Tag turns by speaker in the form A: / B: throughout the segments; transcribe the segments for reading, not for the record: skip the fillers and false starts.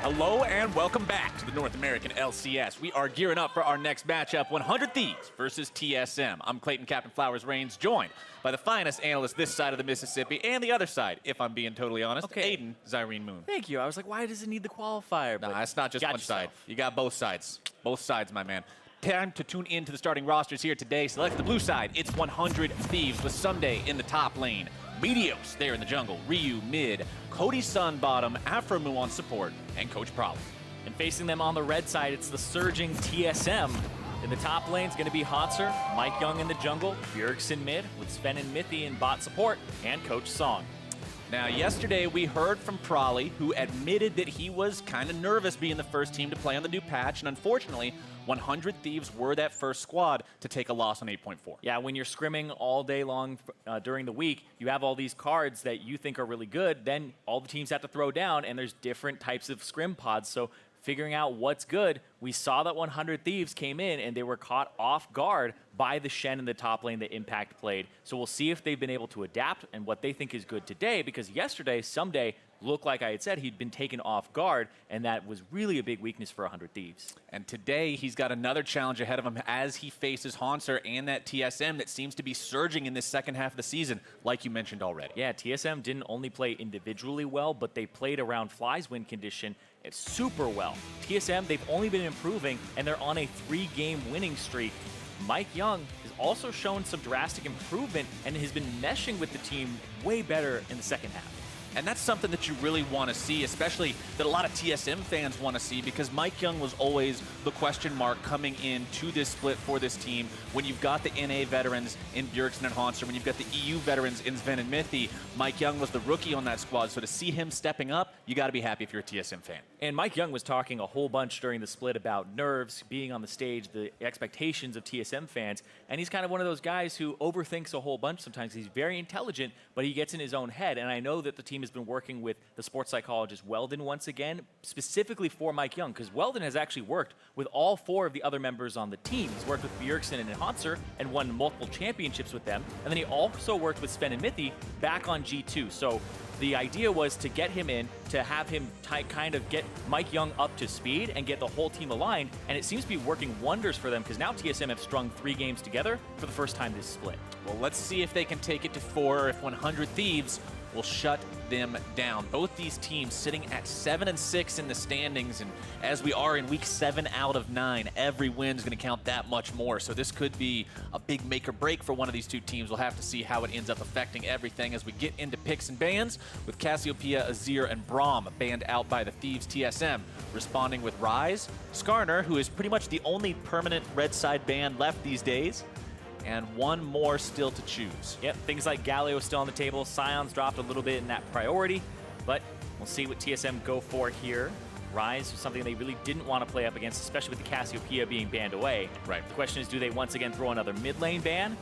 A: Hello and welcome back to the North American LCS. We are gearing up for our next matchup, 100 Thieves versus TSM. I'm Clayton Captain Flowers Reigns, joined by the finest analyst this side of the Mississippi and the other side, if I'm being totally honest, Aiden Zyrene Moon.
B: Thank you. I was like, why does it need the qualifier?
A: Nah, it's not just one side. You got both sides. Both sides, my man. Time to tune into the starting rosters here today. Select the blue side. It's 100 Thieves with Ssumday in the top lane. Meteos there in the jungle, Ryu mid, Cody Sun bottom, aphromoo on support, and Coach Problem.
B: And facing them on the red side, it's the surging TSM. In the top lane is going to be Hauntzer, MikeYeung in the jungle, Bjergsen mid with Zven and Mithy in bot support, and Coach Song.
A: Now, yesterday we heard from Prolly, who admitted that he was kind of nervous being the first team to play on the new patch, and unfortunately, 100 Thieves were that first squad to take a loss on 8.4.
B: Yeah, when you're scrimming all day long during the week, you have all these cards that you think are really good, then all the teams have to throw down, and there's different types of scrim pods, so figuring out what's good, we saw that 100 Thieves came in and they were caught off guard by the Shen in the top lane that Impact played. So we'll see if they've been able to adapt and what they think is good today, because yesterday, Ssumday looked like I had said he'd been taken off guard, and that was really a big weakness for 100 Thieves.
A: And today he's got another challenge ahead of him as he faces Hauntzer and that TSM that seems to be surging in this second half of the season, like you mentioned already.
B: Yeah, TSM didn't only play individually well, but they played around Fly's win condition super well. TSM, they've only been improving, and they're on a 3-game winning streak. MikeYeung has also shown some drastic improvement and has been meshing with the team way better in the second half.
A: And that's something that you really want to see, especially that a lot of TSM fans want to see, because MikeYeung was always the question mark coming into this split for this team. When you've got the NA veterans in Bjergsen and Hauntzer, when you've got the EU veterans in Zven and Mithy, MikeYeung was the rookie on that squad. So to see him stepping up, you got to be happy if you're a TSM fan.
B: And MikeYeung was talking a whole bunch during the split about nerves, being on the stage, the expectations of TSM fans. And he's kind of one of those guys who overthinks a whole bunch sometimes. He's very intelligent, but he gets in his own head. And I know that the team has been working with the sports psychologist Weldon once again, specifically for MikeYeung, because Weldon has actually worked with all 4 of the other members on the team. He's worked with Bjergsen and Hauntzer and won multiple championships with them. And then he also worked with Zven and Mithy back on G2. So the idea was to get him in, to have him kind of get MikeYeung up to speed and get the whole team aligned, and it seems to be working wonders for them, because now TSM have strung 3 games together for the first time this split.
A: Well, let's see if they can take it to 4, or if 100 Thieves will shut them down. Both these teams sitting at 7-6 in the standings, and as we are in week 7 out of 9, every win is going to count that much more. So this could be a big make or break for one of these two teams. We'll have to see how it ends up affecting everything as we get into picks and bans, with Cassiopeia, Azir, and Braum banned out by the Thieves TSM. Responding with Ryze, Skarner, who is pretty much the only permanent red side ban left these days, and one more still to choose.
B: Yep, things like Galio still on the table. Sion's dropped a little bit in that priority, but we'll see what TSM go for here. Ryze was something they really didn't want to play up against, especially with the Cassiopeia being banned away.
A: Right.
B: The question is, do they once again throw another mid lane ban?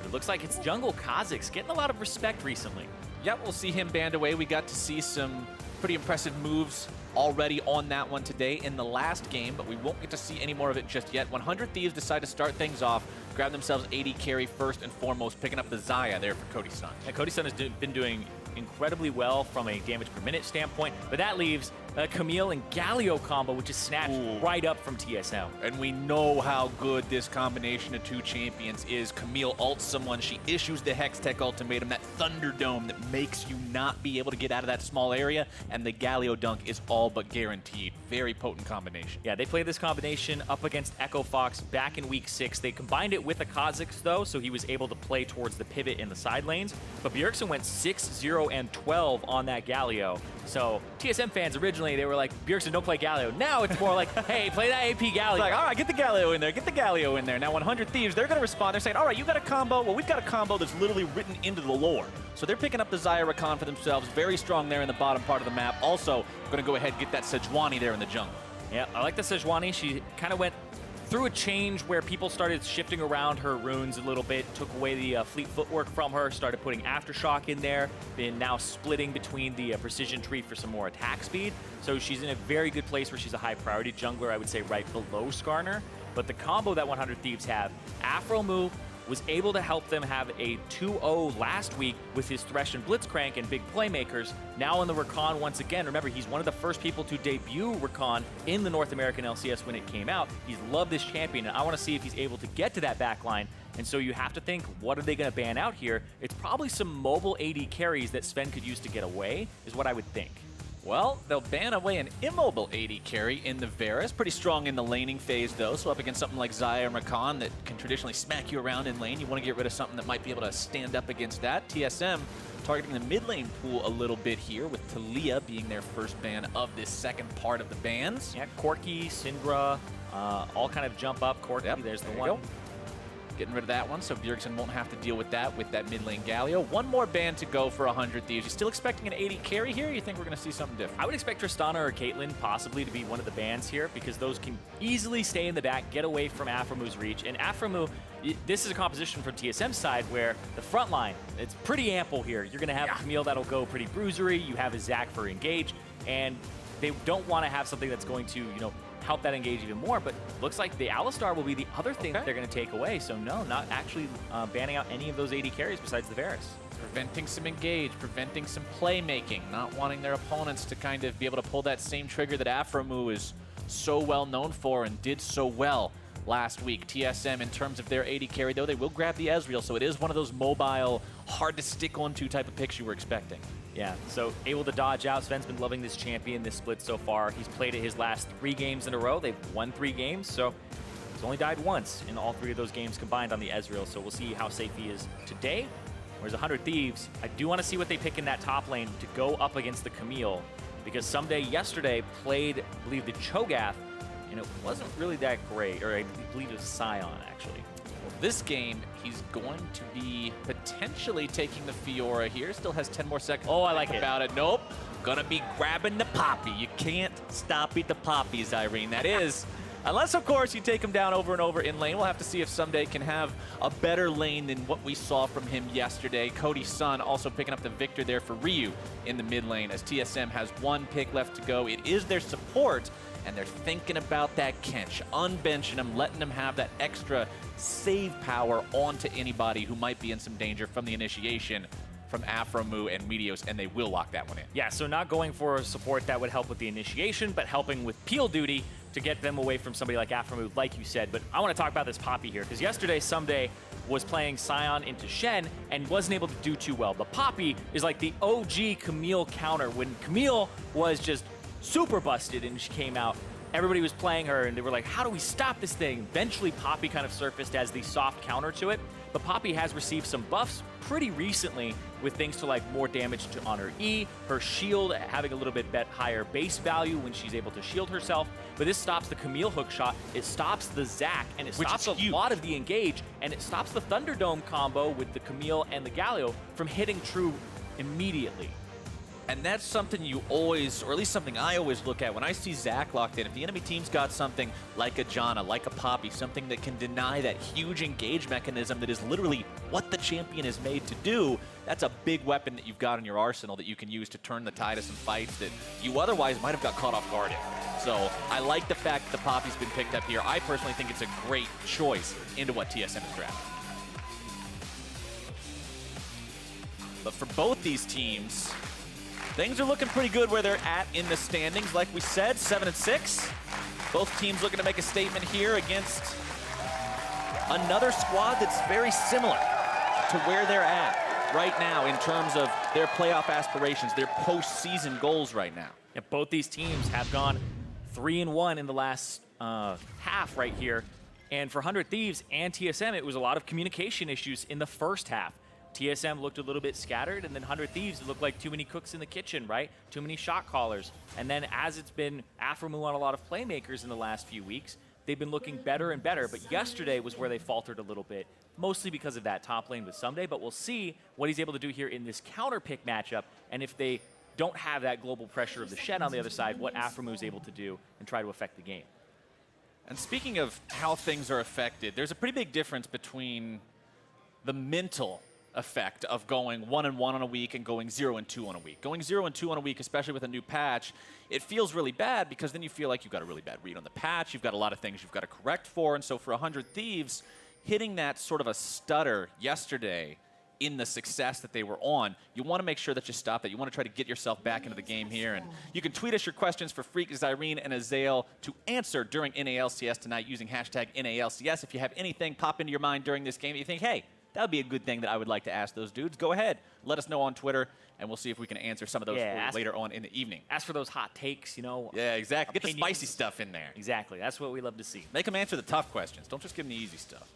B: It looks like it's Jungle Kha'Zix getting a lot of respect recently.
A: Yep, we'll see him banned away. We got to see some pretty impressive moves already on that one today in the last game, but we won't get to see any more of it just yet. 100 Thieves decide to start things off, grab themselves AD carry first and foremost, picking up the Xayah there for Cody Sun.
B: And Cody Sun has been doing incredibly well from a damage per minute standpoint, but that leaves a Camille and Galio combo, which is snatched right up from TSM.
A: And we know how good this combination of 2 champions is. Camille ults someone, she issues the Hextech ultimatum, that Thunderdome that makes you not be able to get out of that small area, and the Galio dunk is all but guaranteed. Very potent combination.
B: Yeah, they played this combination up against Echo Fox back in week 6. They combined it with a Kha'Zix though, so he was able to play towards the pivot in the side lanes. But Bjergsen went 6-0 and 12 on that Galio. So TSM fans originally, they were like, Bjergsen, don't play Galio. Now it's more like, hey, play that AP Galio. It's
A: like, all right, get the Galio in there, get the Galio in there. Now 100 Thieves, they're going to respond. They're saying, all right, you got a combo. Well, we've got a combo that's literally written into the lore. So they're picking up the Xayah Rakan for themselves. Very strong there in the bottom part of the map. Also, going to go ahead and get that Sejuani there in the jungle.
B: Yeah, I like the Sejuani. She kind of went through a change where people started shifting around her runes a little bit, took away the fleet footwork from her, started putting Aftershock in there, been now splitting between the precision tree for some more attack speed. So she's in a very good place where she's a high priority jungler, I would say right below Skarner. But the combo that 100 Thieves have, aphromoo was able to help them have a 2-0 last week with his Thresh and Blitzcrank and big playmakers. Now in the Rakan once again. Remember, he's one of the first people to debut Rakan in the North American LCS when it came out. He's loved this champion, and I want to see if he's able to get to that back line. And so you have to think, what are they going to ban out here? It's probably some mobile AD carries that Zven could use to get away, is what I would think.
A: Well, they'll ban away an immobile AD carry in the Varus. Pretty strong in the laning phase, though. So up against something like Xayah and Rakan that can traditionally smack you around in lane, you want to get rid of something that might be able to stand up against that. TSM targeting the mid lane pool a little bit here, with Talia being their first ban of this second part of the bans.
B: Yeah, Corki, Syndra, all kind of jump up. Corki,
A: Yep,
B: there's the
A: there you
B: one.
A: go. Getting rid of that one, so Bjergsen won't have to deal with that mid lane Galio. One more ban to go for 100 Thieves. You still expecting an 80 carry here, or you think we're going to see something different?
B: I would expect Tristana or Caitlyn possibly to be one of the bans here, because those can easily stay in the back, get away from Aphromoo's reach. And aphromoo, this is a composition from TSM's side where the front line, it's pretty ample here. You're going to have a Camille that'll go pretty bruisery. You have a Zac for engage, and they don't want to have something that's going to, help that engage even more. But looks like the Alistar will be the other thing that they're going to take away. So no, not actually banning out any of those AD carries besides the Varus.
A: Preventing some engage, preventing some playmaking, not wanting their opponents to kind of be able to pull that same trigger that aphromoo is so well known for and did so well last week. TSM, in terms of their AD carry, though, they will grab the Ezreal, so it is one of those mobile, hard to stick onto type of picks you were expecting.
B: Yeah, so able to dodge out. Sven's been loving this champion, this split so far. He's played it his last 3 games in a row. They've won 3 games, so he's only died once in all 3 of those games combined on the Ezreal, so we'll see how safe he is today. Whereas 100 Thieves, I do want to see what they pick in that top lane to go up against the Camille, because Ssumday yesterday played, I believe, the Cho'Gath, and it wasn't really that great, or I believe it was Sion, actually.
A: Well, this game, he's going to be potentially taking the Fiora here. Still has 10 more seconds.
B: Oh, I like
A: it. About it. Nope. Gonna be grabbing the Poppy. You can't stop it, the Poppies, Irene. That is. Unless, of course, you take him down over and over in lane. We'll have to see if Ssumday can have a better lane than what we saw from him yesterday. Cody Sun also picking up the Viktor there for Ryu in the mid lane, as TSM has 1 pick left to go. It is their support, and they're thinking about that Kench, unbenching him, letting him have that extra save power onto anybody who might be in some danger from the initiation from aphromoo and Meteos, and they will lock that one in.
B: Yeah, so not going for a support that would help with the initiation, but helping with peel duty to get them away from somebody like aphromoo, like you said. But I want to talk about this Poppy here, because yesterday Ssumday was playing Sion into Shen and wasn't able to do too well. But Poppy is like the OG Camille counter. When Camille was just super busted and she came out, everybody was playing her and they were like, how do we stop this thing? Eventually Poppy kind of surfaced as the soft counter to it, but Poppy has received some buffs pretty recently with things to like more damage on her E, her shield having a little bit higher base value when she's able to shield herself. But this stops the Camille hook shot, it stops the Zac, and it stops a lot of the engage, and it stops the Thunderdome combo with the Camille and the Galio from hitting true immediately.
A: And that's something you always, or at least something I always look at when I see Zac locked in. If the enemy team's got something like a Janna, like a Poppy, something that can deny that huge engage mechanism that is literally what the champion is made to do, that's a big weapon that you've got in your arsenal that you can use to turn the tide of some fights that you otherwise might have got caught off guard in. So I like the fact that the Poppy's been picked up here. I personally think it's a great choice into what TSM is drafting. But for both these teams, things are looking pretty good where they're at in the standings. Like we said, 7-6. Both teams looking to make a statement here against another squad that's very similar to where they're at right now in terms of their playoff aspirations, their postseason goals right now.
B: Yeah, both these teams have gone 3-1 in the last half right here. And for 100 Thieves and TSM, it was a lot of communication issues in the first half. TSM looked a little bit scattered, and then 100 Thieves, it looked like too many cooks in the kitchen, right? Too many shot callers. And then as it's been aphromoo on a lot of playmakers in the last few weeks, they've been looking better and better. But yesterday was where they faltered a little bit, mostly because of that top lane with Ssumday. But we'll see what he's able to do here in this counter pick matchup, and if they don't have that global pressure of the Shen on the other side, what aphromoo is able to do and try to affect the game.
A: And speaking of how things are affected, there's a pretty big difference between the mental effect of going 1-1 on a week and going 0-2 on a week. Going 0-2 on a week, especially with a new patch, it feels really bad because then you feel like you've got a really bad read on the patch. You've got a lot of things you've got to correct for. And so for 100 Thieves, hitting that sort of a stutter yesterday in the success that they were on, you want to make sure that you stop that. You want to try to get yourself back into the game here. And you can tweet us your questions for Freak, Zyrene, and Ezreal to answer during NALCS tonight using hashtag NALCS. If you have anything pop into your mind during this game, you think, hey, that would be a good thing that I would like to ask those dudes, go ahead. Let us know on Twitter, and we'll see if we can answer some of those for you later on in the evening.
B: Ask for those hot takes, you know.
A: Yeah, exactly. Get the spicy stuff in there.
B: Exactly. That's what we love to see.
A: Make them answer the tough questions. Don't just give them the easy stuff.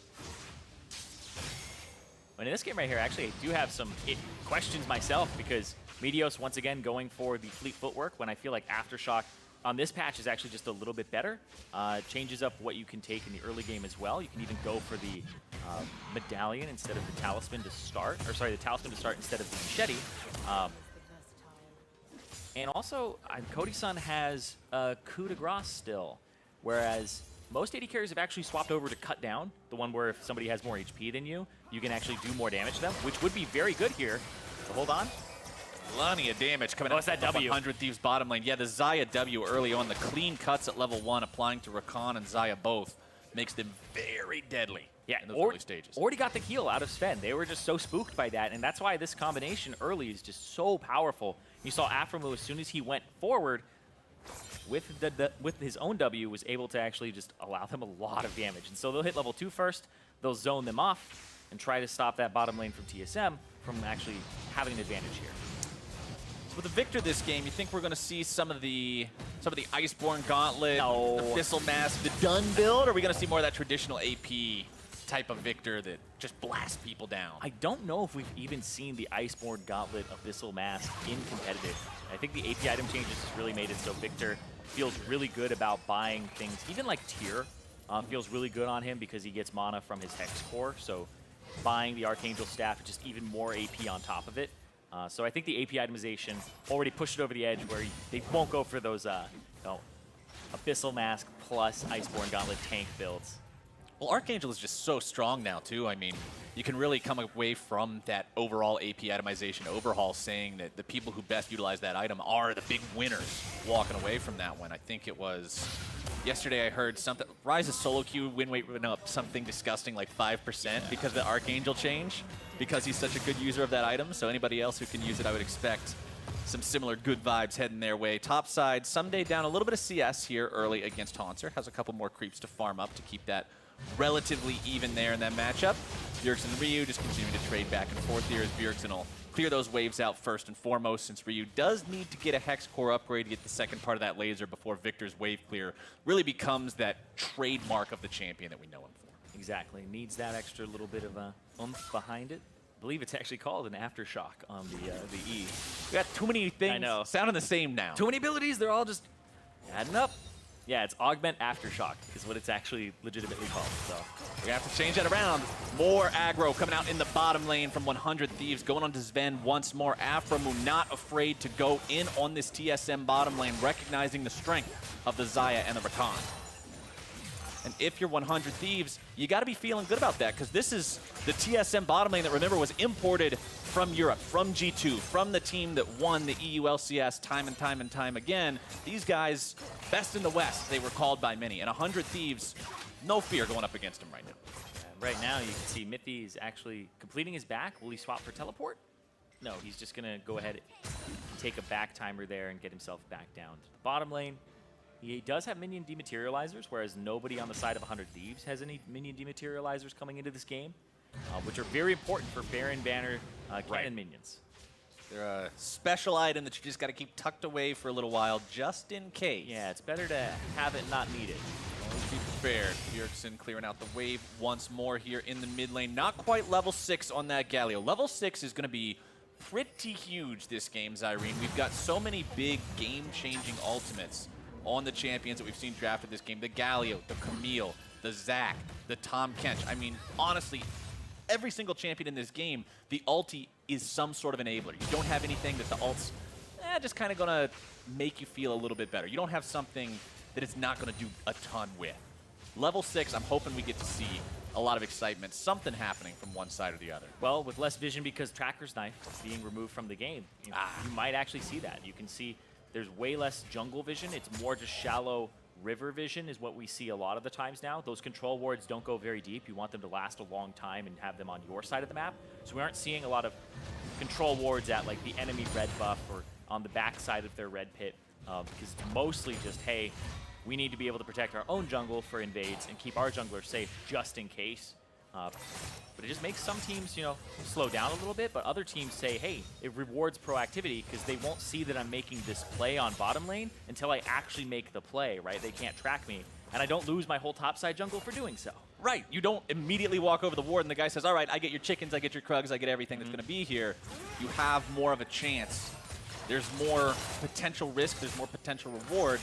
B: But in this game right here, actually, I do have some questions myself because Meteos, once again, going for the fleet footwork when I feel like Aftershock on this patch is actually just a little bit better. Changes up what you can take in the early game as well. You can even go for the medallion instead of the talisman to start, or sorry, the talisman to start instead of the machete. And also, Cody Sun has coup de grace still, whereas most AD carriers have actually swapped over to cut down, the one where if somebody has more HP than you, you can actually do more damage to them, which would be very good here. So hold on.
A: Plenty of damage coming out
B: that
A: of
B: W?
A: 100 Thieves bottom lane. Yeah, the Xayah W early on, the clean cuts at level 1, applying to Rakan and Xayah both, makes them very deadly in those early stages.
B: Already got the heal out of Zven. They were just so spooked by that, and that's why this combination early is just so powerful. You saw aphromoo, as soon as he went forward, with his own W, was able to actually just allow them a lot of damage. And so they'll hit level 2 first, they'll zone them off, and try to stop that bottom lane from TSM from actually having an advantage here.
A: So with the Viktor this game, you think we're going to see some of the Iceborne Gauntlet, the Abyssal Mask, the Dun build, or are we going to see more of that traditional AP type of Viktor that just blasts people down?
B: I don't know if we've even seen the Iceborne Gauntlet Abyssal Mask in competitive. I think the AP item changes has really made it so Viktor feels really good about buying things. Even like Tyr feels really good on him because he gets mana from his Hex Core. So buying the Archangel Staff, just even more AP on top of it. So I think the AP itemization already pushed it over the edge where they won't go for those Abyssal Mask plus Iceborne Gauntlet tank builds.
A: Well, Archangel is just so strong now, too. I mean, you can really come away from that overall AP itemization overhaul saying that the people who best utilize that item are the big winners walking away from that one. I think it was yesterday I heard something. Ryze's solo queue win rate went up something disgusting like 5% because of the Archangel change, because he's such a good user of that item. So anybody else who can use it, I would expect some similar good vibes heading their way. Top side, Ssumday down a little bit of CS here early against Hauntzer. Has a couple more creeps to farm up to keep that relatively even there in that matchup. Bjergsen and Ryu just continuing to trade back and forth here as Bjergsen will clear those waves out first and foremost, since Ryu does need to get a Hex Core upgrade to get the second part of that laser before Viktor's wave clear really becomes that trademark of the champion that we know him for.
B: Exactly. Needs that extra little bit of a oomph behind it. I believe it's actually called an Aftershock on the E.
A: We got too many things
B: I know.
A: sounding the same now.
B: Too many abilities, they're all just adding up. Yeah, it's Augment Aftershock is what it's actually legitimately called. So
A: we have to change that around. More aggro coming out in the bottom lane from 100 Thieves, going on to Zven once more. aphromoo not afraid to go in on this TSM bottom lane, recognizing the strength of the Xayah and the Rakan. And if you're 100 Thieves, you got to be feeling good about that, because this is the TSM bottom lane that, remember, was imported from Europe, from G2, from the team that won the EU LCS time and time and time again. These guys, best in the West, they were called by many. And 100 Thieves, no fear going up against them right now.
B: Right now, you can see Mithy is actually completing his back. Will he swap for teleport? No, he's just going to go ahead and take a back timer there and get himself back down to the bottom lane. He does have minion dematerializers, whereas nobody on the side of 100 Thieves has any minion dematerializers coming into this game, which are very important for Baron Banner cannon minions.
A: They're a special item that you just got to keep tucked away for a little while, just in case.
B: Yeah, it's better to have it not needed.
A: Always be prepared. Bjergsen clearing out the wave once more here in the mid lane. Not quite level 6 on that Galio. Level 6 is going to be pretty huge this game, Zyrene. We've got so many big game-changing ultimates on the champions that we've seen drafted this game. The Galio, the Camille, the Zac, the Tahm Kench. I mean, honestly, every single champion in this game, the ulti is some sort of enabler. You don't have anything that the ult's just kind of going to make you feel a little bit better. You don't have something that it's not going to do a ton with. Level 6, I'm hoping we get to see a lot of excitement, something happening from one side or the other.
B: Well, with less vision because Tracker's Knife is being removed from the game, you might actually see that. You can see there's way less jungle vision. It's more just shallow river vision is what we see a lot of the times now. Those control wards don't go very deep. You want them to last a long time and have them on your side of the map. So we aren't seeing a lot of control wards at like the enemy red buff or on the back side of their red pit, because it's mostly just, hey, we need to be able to protect our own jungle for invades and keep our jungler safe just in case. But it just makes some teams, you know, slow down a little bit, but other teams say, hey, it rewards proactivity because they won't see that I'm making this play on bottom lane until I actually make the play, right? They can't track me, and I don't lose my whole topside jungle for doing so.
A: Right, you don't immediately walk over the ward and the guy says, all right, I get your chickens, I get your Krugs, I get everything that's going to be here. You have more of a chance. There's more potential risk, there's more potential reward.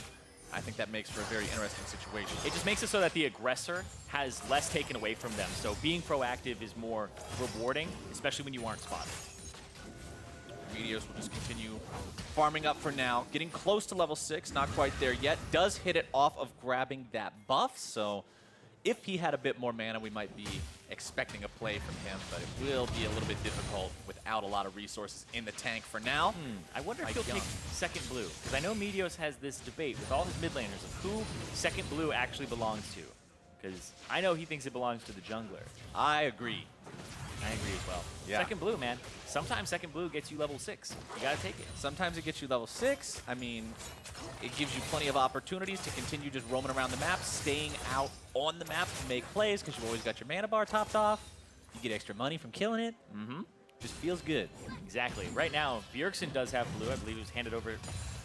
A: I think that makes for a very interesting situation.
B: It just makes it so that the aggressor has less taken away from them. So being proactive is more rewarding, especially when you aren't spotted.
A: Meteos will just continue farming up for now. Getting close to level 6, not quite there yet. Does hit it off of grabbing that buff, so if he had a bit more mana, we might be expecting a play from him, but it will be a little bit difficult without a lot of resources in the tank for now.
B: I wonder if he'll take second blue, because I know Meteos has this debate with all his mid laners of who second blue actually belongs to, because I know he thinks it belongs to the jungler.
A: I agree.
B: I agree as well.
A: Yeah.
B: Second blue, man. Sometimes second blue gets you level 6. You gotta take it.
A: Sometimes it gets you level 6. I mean, it gives you plenty of opportunities to continue just roaming around the map, staying out on the map to make plays because you've always got your mana bar topped off. You get extra money from killing it. Just feels good.
B: Exactly. Right now, Bjergsen does have blue. I believe it was handed over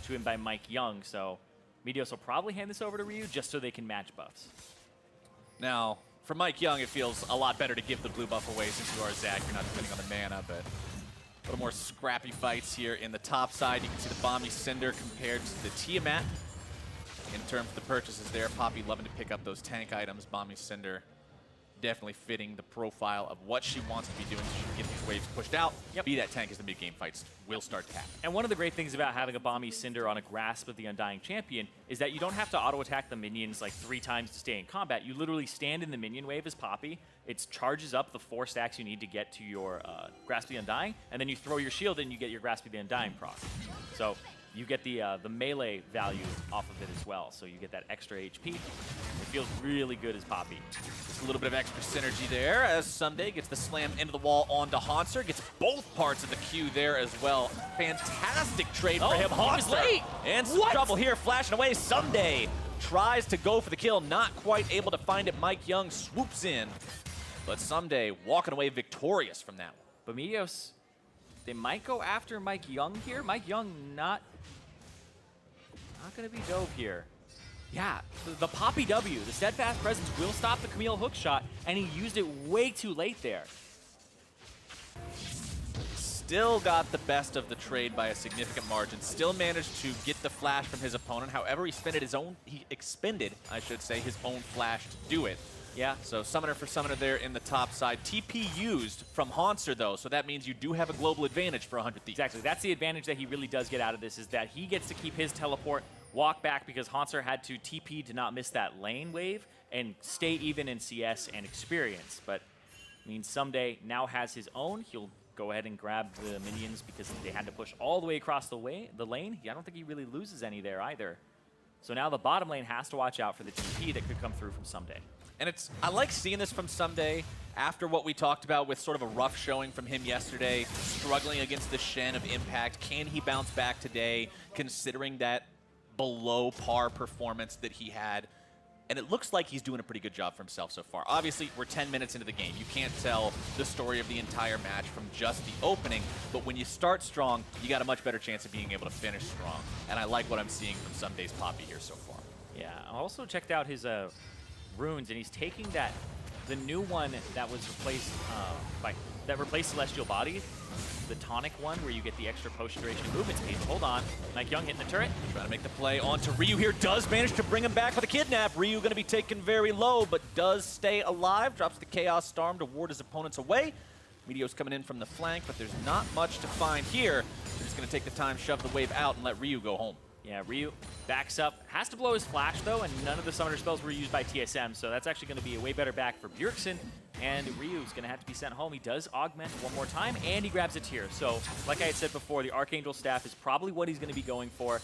B: to him by MikeYeung, so Meteos will probably hand this over to Ryu just so they can match buffs.
A: Now, for MikeYeung, it feels a lot better to give the blue buff away since you are Zach. You're not depending on the mana, but a little more scrappy fights here in the top side. You can see the Bomby Cinder compared to the Tiamat. In terms of the purchases there, Poppy loving to pick up those tank items. Bomby Cinder definitely fitting the profile of what she wants to be doing so she can get these waves pushed out. Be that tank as the mid-game fights will start to happen.
B: And one of the great things about having a Bomby Cinder on a Grasp of the Undying Champion is that you don't have to auto-attack the minions like 3 times to stay in combat. You literally stand in the minion wave as Poppy. It charges up the 4 stacks you need to get to your Grasp of the Undying, and then you throw your shield and you get your Grasp of the Undying proc. So you get the melee value off of it as well, so you get that extra HP. It feels really good as Poppy.
A: Just a little bit of extra synergy there as Ssumday gets the slam into the wall onto Hauntzer, gets both parts of the Q there as well. Fantastic trade for him.
B: Hauntzer late!
A: And some trouble here, flashing away. Ssumday tries to go for the kill, not quite able to find it. MikeYeung swoops in, but Ssumday walking away victorious from that one.
B: But Meteos, they might go after MikeYeung here. MikeYeung not going to be dove here. Yeah, the Poppy W, the Steadfast Presence will stop the Camille hook shot, and he used it way too late there.
A: Still got the best of the trade by a significant margin. Still managed to get the flash from his opponent. However, he expended, I should say, his own flash to do it.
B: Yeah.
A: So summoner for summoner there in the top side. TP used from Hauntzer, though, so that means you do have a global advantage for 100 Thieves.
B: Exactly. That's the advantage that he really does get out of this, is that he gets to keep his teleport, walk back because Hauntzer had to TP to not miss that lane wave, and stay even in CS and experience. But, I mean, Ssumday now has his own. He'll go ahead and grab the minions because they had to push all the way across the lane. I don't think he really loses any there either. So now the bottom lane has to watch out for the TP that could come through from Ssumday.
A: And I like seeing this from Ssumday after what we talked about with sort of a rough showing from him yesterday, struggling against the Shen of Impact. Can he bounce back today, considering that below par performance that he had? And it looks like he's doing a pretty good job for himself so far. Obviously, we're 10 minutes into the game. You can't tell the story of the entire match from just the opening, but when you start strong, you got a much better chance of being able to finish strong. And I like what I'm seeing from Ssumday's Poppy here so far.
B: Yeah, I also checked out his runes, and he's taking the new one that was replaced that replaced Celestial Body, the tonic one where you get the extra post duration movement speed. Hold on, MikeYeung hitting the turret.
A: Trying to make the play onto Ryu here. Does manage to bring him back with a kidnap. Ryu going to be taken very low, but does stay alive. Drops the Chaos Storm to ward his opponents away. Meteos coming in from the flank, but there's not much to find here. They're just going to take the time, shove the wave out, and let Ryu go home.
B: Yeah, Ryu backs up. Has to blow his flash, though, and none of the summoner spells were used by TSM, so that's actually going to be a way better back for Bjergsen. and Ryu's going to have to be sent home. He does augment one more time, and he grabs a tier. So, like I had said before, the Archangel Staff is probably what he's going to be going for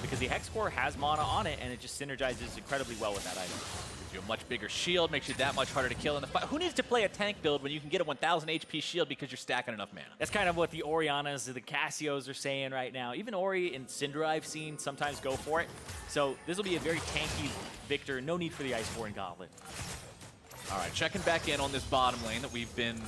B: because the Hex Core has mana on it, and it just synergizes incredibly well with that item.
A: Gives you a much bigger shield, makes you that much harder to kill in the fight. Who needs to play a tank build when you can get a 1,000 HP shield because you're stacking enough mana?
B: That's kind of what the Orianas, the Cassios are saying right now. Even Ori and Syndra I've seen sometimes go for it. So this will be a very tanky Viktor. No need for the Iceborne Goblet.
A: All right, checking back in on this bottom lane that we've been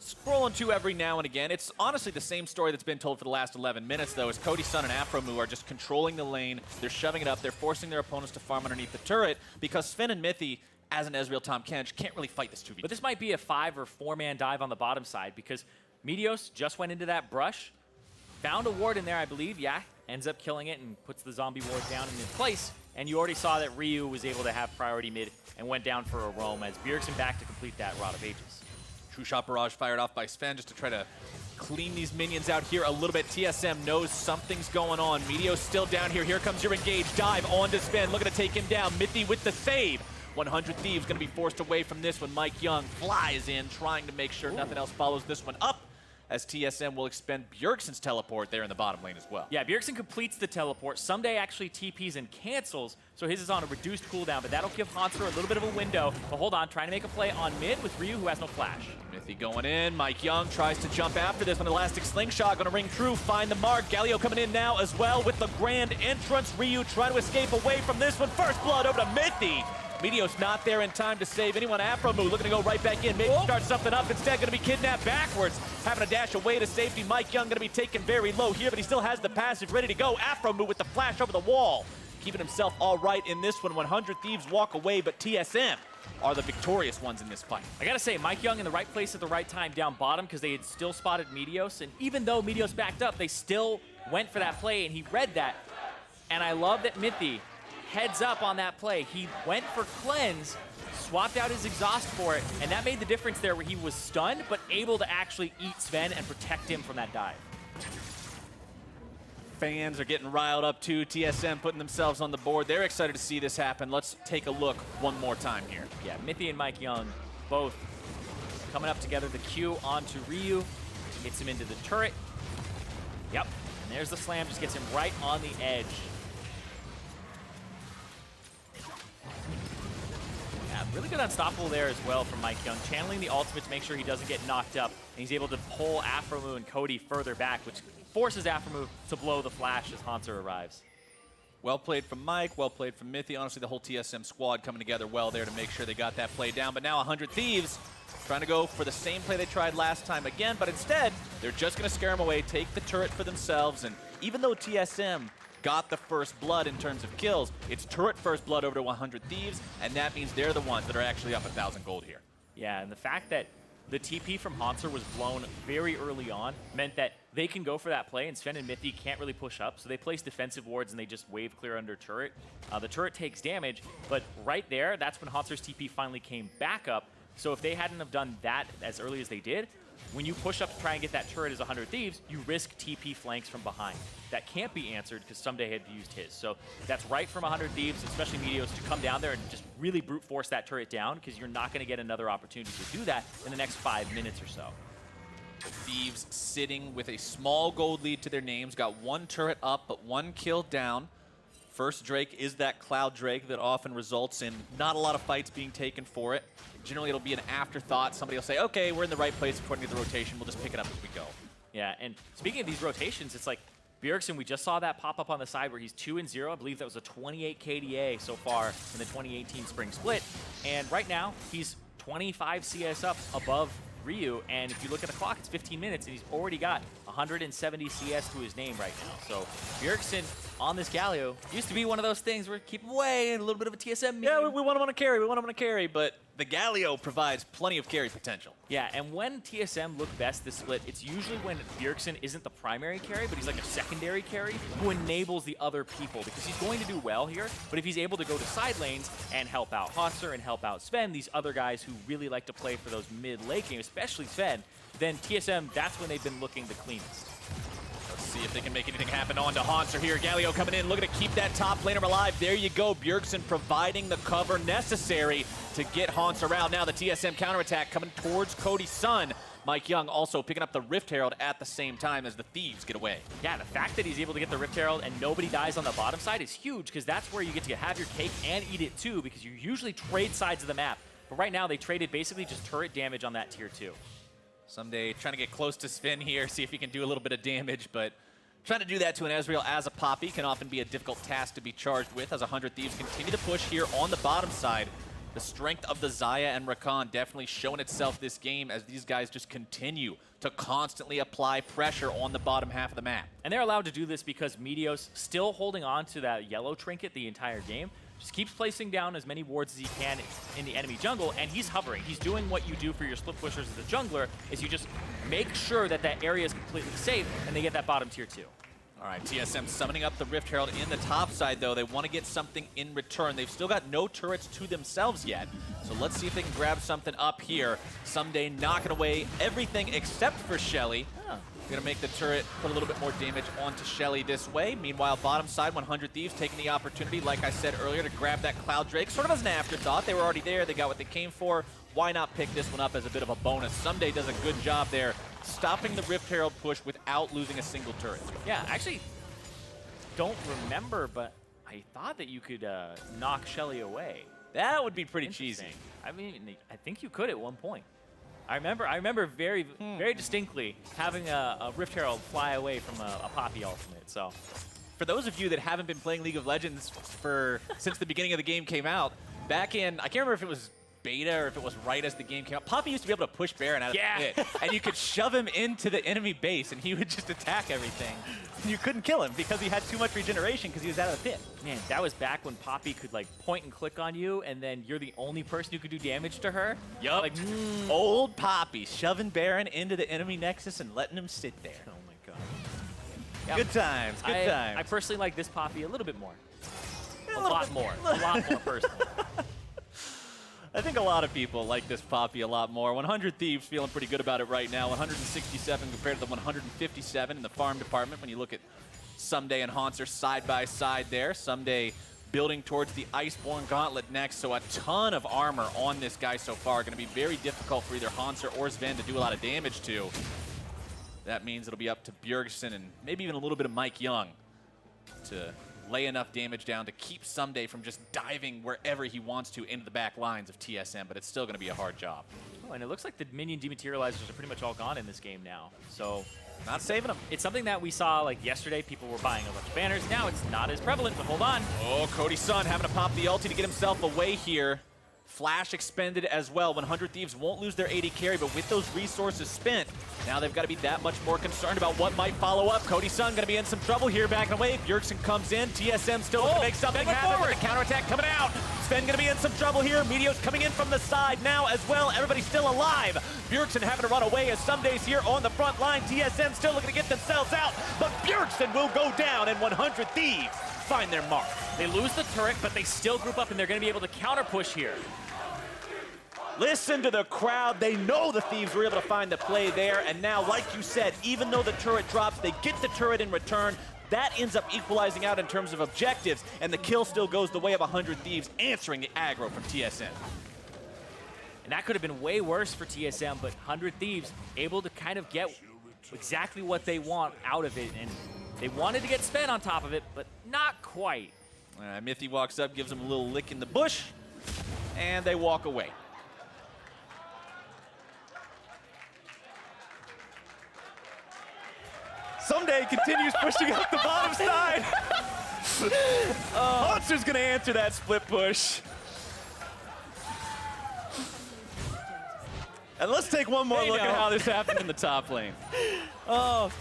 A: scrolling to every now and again. It's honestly the same story that's been told for the last 11 minutes, though, as Cody Sun and aphromoo are just controlling the lane. They're shoving it up. They're forcing their opponents to farm underneath the turret because Zven and Mithy, as an Ezreal Tahm Kench, can't really fight this 2v2.
B: But this might be a 5 or 4-man dive on the bottom side because Meteos just went into that brush, found a ward in there, I believe, yeah, ends up killing it and puts the zombie ward down in its place. And you already saw that Ryu was able to have priority mid and went down for a roam as Bjergsen back to complete that Rod of Ages.
A: True Shot Barrage fired off by Zven just to try to clean these minions out here a little bit. TSM knows something's going on. Meteos still down here. Here comes your engage. Dive onto Zven. Looking to take him down. Mithy with the save. 100 Thieves going to be forced away from this one. MikeYeung flies in, trying to make sure nothing else follows this one up, as TSM will expend Bjergsen's teleport there in the bottom lane as well.
B: Yeah, Bjergsen completes the teleport. Ssumday actually TPs and cancels, so his is on a reduced cooldown, but that'll give Hauntzer a little bit of a window. But hold on, trying to make a play on mid with Ryu, who has no flash.
A: Mithy going in. MikeYeung tries to jump after this one. Elastic Slingshot going to ring true, find the mark. Galio coming in now as well with the grand entrance. Ryu trying to escape away from this one. First blood over to Mithy. Meteos not there in time to save anyone. aphromoo looking to go right back in, maybe start something up. Instead, going to be kidnapped backwards. Having to dash away to safety. MikeYeung going to be taken very low here, but he still has the passive ready to go. aphromoo with the flash over the wall. Keeping himself all right in this one. 100 Thieves walk away, but TSM are the victorious ones in this fight.
B: I gotta say, MikeYeung in the right place at the right time down bottom because they had still spotted Meteos, and even though Meteos backed up, they still went for that play, and he read that. And I love that Mithy heads up on that play. He went for cleanse, swapped out his exhaust for it, and that made the difference there where he was stunned, but able to actually eat Zven and protect him from that dive.
A: Fans are getting riled up too. TSM putting themselves on the board. They're excited to see this happen. Let's take a look one more time here.
B: Yeah, Mithy and MikeYeung both coming up together. The Q onto Ryu, gets him into the turret. Yep, and there's the slam, just gets him right on the edge. Really good unstoppable there as well from MikeYeung, channeling the ultimate to make sure he doesn't get knocked up, and he's able to pull aphromoo and Cody further back, which forces aphromoo to blow the flash as Hauntzer arrives.
A: Well played from Mike, well played from Mithy. Honestly, the whole TSM squad coming together well there to make sure they got that play down. But now 100 Thieves trying to go for the same play they tried last time again, but instead, they're just going to scare them away, take the turret for themselves, and even though TSM got the first blood in terms of kills, it's turret first blood over to 100 Thieves, and that means they're the ones that are actually up 1,000 gold here.
B: Yeah, and the fact that the TP from Hauntzer was blown very early on meant that they can go for that play, and Zven and Mithy can't really push up, so they place defensive wards and they just wave clear under turret. The turret takes damage, but right there, that's when Hauntzer's TP finally came back up. So if they hadn't have done that as early as they did, when you push up to try and get that turret as 100 Thieves, you risk TP flanks from behind. That can't be answered because Ssumday had used his. So that's right from 100 Thieves, especially Meteos, to come down there and just really brute force that turret down because you're not going to get another opportunity to do that in the next 5 minutes or so.
A: The Thieves sitting with a small gold lead to their names, got one turret up, but one kill down. First Drake is that Cloud Drake that often results in not a lot of fights being taken for it. Generally, it'll be an afterthought. Somebody will say, okay, we're in the right place according to the rotation. We'll just pick it up as we go.
B: Yeah, and speaking of these rotations, it's like Bjergsen, we just saw that pop up on the side where he's 2-0. I believe that was a 28 KDA so far in the 2018 spring split. And right now, he's 25 CS up above Ryu, and if you look at the clock, it's 15 minutes, and he's already got 170 CS to his name right now. So Bjergsen on this Galio used to be one of those things where keep him away and a little bit of a TSM meme.
A: Yeah, we want him on a carry, but the Galio provides plenty of carry potential.
B: Yeah, and when TSM look best this split, it's usually when Bjergsen isn't the primary carry, but he's like a secondary carry who enables the other people because he's going to do well here, but if he's able to go to side lanes and help out Hauntzer and help out Zven, these other guys who really like to play for those mid late games, especially Zven, then TSM, that's when they've been looking the cleanest.
A: See if they can make anything happen on to Hauntzer here. Galio coming in, looking to keep that top laner alive. There you go, Bjergsen providing the cover necessary to get Hauntzer out. Now the TSM counterattack coming towards Cody Sun. MikeYeung also picking up the Rift Herald at the same time as the Thieves get away.
B: Yeah, the fact that he's able to get the Rift Herald and nobody dies on the bottom side is huge, because that's where you get to have your cake and eat it too, because you usually trade sides of the map. But right now, they traded basically just turret damage on that tier 2.
A: Ssumday trying to get close to Zven here, see if he can do a little bit of damage, but trying to do that to an Ezreal as a Poppy can often be a difficult task to be charged with, as 100 Thieves continue to push here on the bottom side. The strength of the Xayah and Rakan definitely showing itself this game as these guys just continue to constantly apply pressure on the bottom half of the map.
B: And they're allowed to do this because Meteos, still holding on to that yellow trinket the entire game, just keeps placing down as many wards as he can in the enemy jungle, and he's hovering. He's doing what you do for your split pushers as a jungler, is you just make sure that that area is completely safe, and they get that bottom tier 2.
A: All right, TSM summoning up the Rift Herald in the top side, though. They want to get something in return. They've still got no turrets to themselves yet, so let's see if they can grab something up here. Ssumday knocking away everything except for Shelly. Gonna make the turret put a little bit more damage onto Shelly this way. Meanwhile, bottom side, 100 Thieves taking the opportunity, like I said earlier, to grab that Cloud Drake, sort of as an afterthought. They were already there. They got what they came for. Why not pick this one up as a bit of a bonus? Ssumday does a good job there, stopping the Rift Herald push without losing a single turret.
B: Yeah, actually, don't remember, but I thought that you could knock Shelly away.
A: That would be pretty cheesy.
B: I mean, I think you could at one point. I remember very distinctly having a Rift Herald fly away from a Poppy ultimate. So,
A: for those of you that haven't been playing League of Legends since the beginning of the game came out, back in, I can't remember if it was beta or if it was right as the game came out, Poppy used to be able to push Baron out of the pit, and you could shove him into the enemy base, and he would just attack everything. And you couldn't kill him because he had too much regeneration because he was out of the pit.
B: Man, that was back when Poppy could like point and click on you, and then you're the only person who could do damage to her.
A: Yup.
B: Like,
A: Old Poppy shoving Baron into the enemy nexus and letting him sit there.
B: Oh my god.
A: Yep. Good times, good times.
B: I personally like this Poppy a little bit more. A lot more personally.
A: I think a lot of people like this Poppy a lot more. 100 Thieves feeling pretty good about it right now. 167 compared to the 157 in the farm department when you look at Ssumday and Hauntzer side by side there. Ssumday building towards the Iceborne Gauntlet next, so a ton of armor on this guy so far. Going to be very difficult for either Hauntzer or Zven to do a lot of damage to. That means it'll be up to Bjergsen and maybe even a little bit of MikeYeung to lay enough damage down to keep Ssumday from just diving wherever he wants to into the back lines of TSM, but it's still going to be a hard job.
B: Oh, and it looks like the minion dematerializers are pretty much all gone in this game now. So,
A: not saving them.
B: It's something that we saw like yesterday. People were buying a bunch of banners. Now it's not as prevalent, but hold on.
A: Oh, Cody Sun having to pop the ulti to get himself away here. Flash expended as well. 100 Thieves won't lose their AD carry, but with those resources spent, now they've got to be that much more concerned about what might follow up. Cody Sun going to be in some trouble here, backing away. Bjergsen comes in. TSM still going to make something happen. Forward. The counterattack coming out. Zven going to be in some trouble here. Meteos coming in from the side now as well. Everybody's still alive. Bjergsen having to run away as Ssumday's here on the front line. TSM still looking to get themselves out, but Bjergsen will go down, and 100 Thieves find their mark.
B: They lose the turret, but they still group up, and they're going to be able to counter push here.
A: Listen to the crowd. They know the Thieves were able to find the play there. And now, like you said, even though the turret drops, they get the turret in return. That ends up equalizing out in terms of objectives. And the kill still goes the way of 100 Thieves, answering the aggro from TSM.
B: And that could have been way worse for TSM, but 100 Thieves able to kind of get exactly what they want out of it. And they wanted to get spent on top of it, but not quite.
A: Mithy walks up, gives him a little lick in the bush, and they walk away. Ssumday continues pushing up the bottom side. Hauntzer's going to answer that split push. And let's take one more look at how this happened in the top lane.
B: Oh,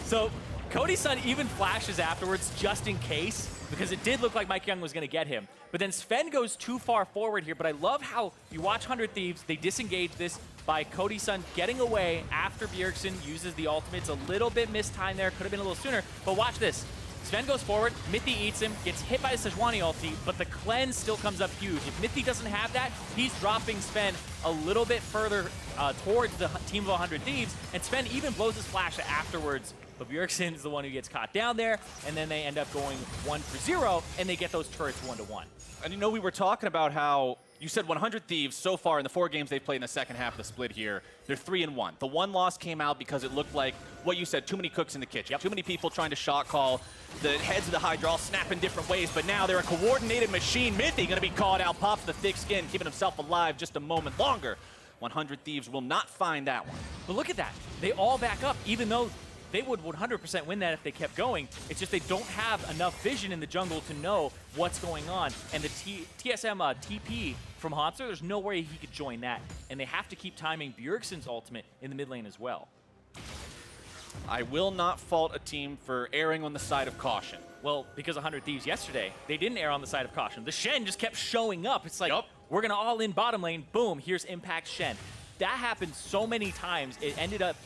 B: so Cody Sun even flashes afterwards just in case, because it did look like MikeYeung was going to get him. But then Zven goes too far forward here, but I love how you watch 100 Thieves, they disengage this by Cody Sun getting away after Bjergsen uses the ultimates. A little bit mistimed there, could have been a little sooner, but watch this. Zven goes forward, Mithy eats him, gets hit by the Sejuani ulti, but the cleanse still comes up huge. If Mithy doesn't have that, he's dropping Zven a little bit further towards the team of 100 Thieves, and Zven even blows his flash afterwards but Bjergsen's the one who gets caught down there, and then they end up going 1-for-0, and they get those turrets 1-to-1.
A: And you know, we were talking about how you said 100 Thieves so far in the 4 games they've played in the second half of the split here, they're 3-1. The one loss came out because it looked like what you said, too many cooks in the kitchen. Yep. Too many people trying to shot call. The heads of the Hydra all snap in different ways, but now they're a coordinated machine. Mithy gonna be called out, pops the thick skin, keeping himself alive just a moment longer. 100 Thieves will not find that one.
B: But look at that. They all back up, even though they would 100% win that if they kept going. It's just they don't have enough vision in the jungle to know what's going on. And the TSM TP from Hauntzer, there's no way he could join that. And they have to keep timing Bjergsen's ultimate in the mid lane as well.
A: I will not fault a team for erring on the side of caution.
B: Well, because 100 Thieves yesterday, they didn't err on the side of caution. The Shen just kept showing up. It's like, we're going to all in bottom lane. Boom, here's Impact Shen. That happened so many times. It ended up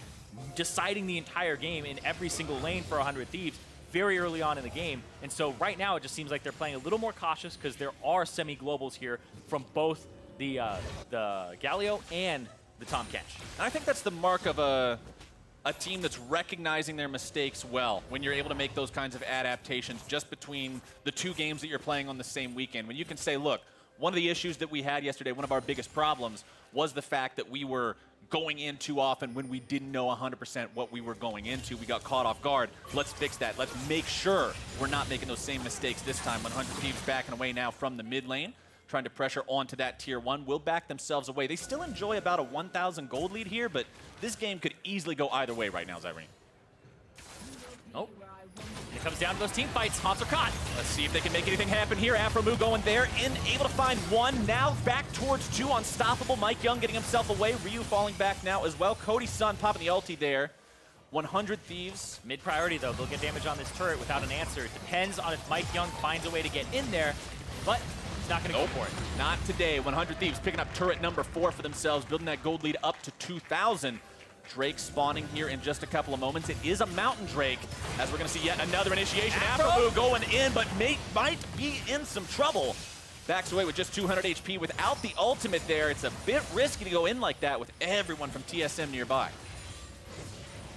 B: deciding the entire game in every single lane for 100 Thieves very early on in the game. And so right now it just seems like they're playing a little more cautious because there are semi-globals here from both the Galio and the Tahm Kench.
A: And I think that's the mark of a team that's recognizing their mistakes well when you're able to make those kinds of adaptations just between the 2 games that you're playing on the same weekend. When you can say, look, one of the issues that we had yesterday, one of our biggest problems, was the fact that we were going in too often when we didn't know 100% what we were going into. We got caught off guard. Let's fix that. Let's make sure we're not making those same mistakes this time. 100 Thieves backing away now from the mid lane, trying to pressure onto that tier 1. Will back themselves away. They still enjoy about a 1,000 gold lead here, but this game could easily go either way right now, Zyrene.
B: Oh. It comes down to those team fights. Hauntzer caught.
A: Let's see if they can make anything happen here. aphromoo going there, able to find 1. Now back towards 2. Unstoppable. MikeYeung getting himself away. Ryu falling back now as well. Cody Sun popping the ulti there. 100 Thieves.
B: Mid priority though. They'll get damage on this turret without an answer. It depends on if MikeYeung finds a way to get in there, but he's not going to go for it.
A: Not today. 100 Thieves picking up turret number 4 for themselves, building that gold lead up to 2,000. Drake spawning here in just a couple of moments. It is a Mountain Drake, as we're going to see yet another initiation. aphromoo going in, but might be in some trouble. Backs away with just 200 HP without the ultimate there. It's a bit risky to go in like that with everyone from TSM nearby.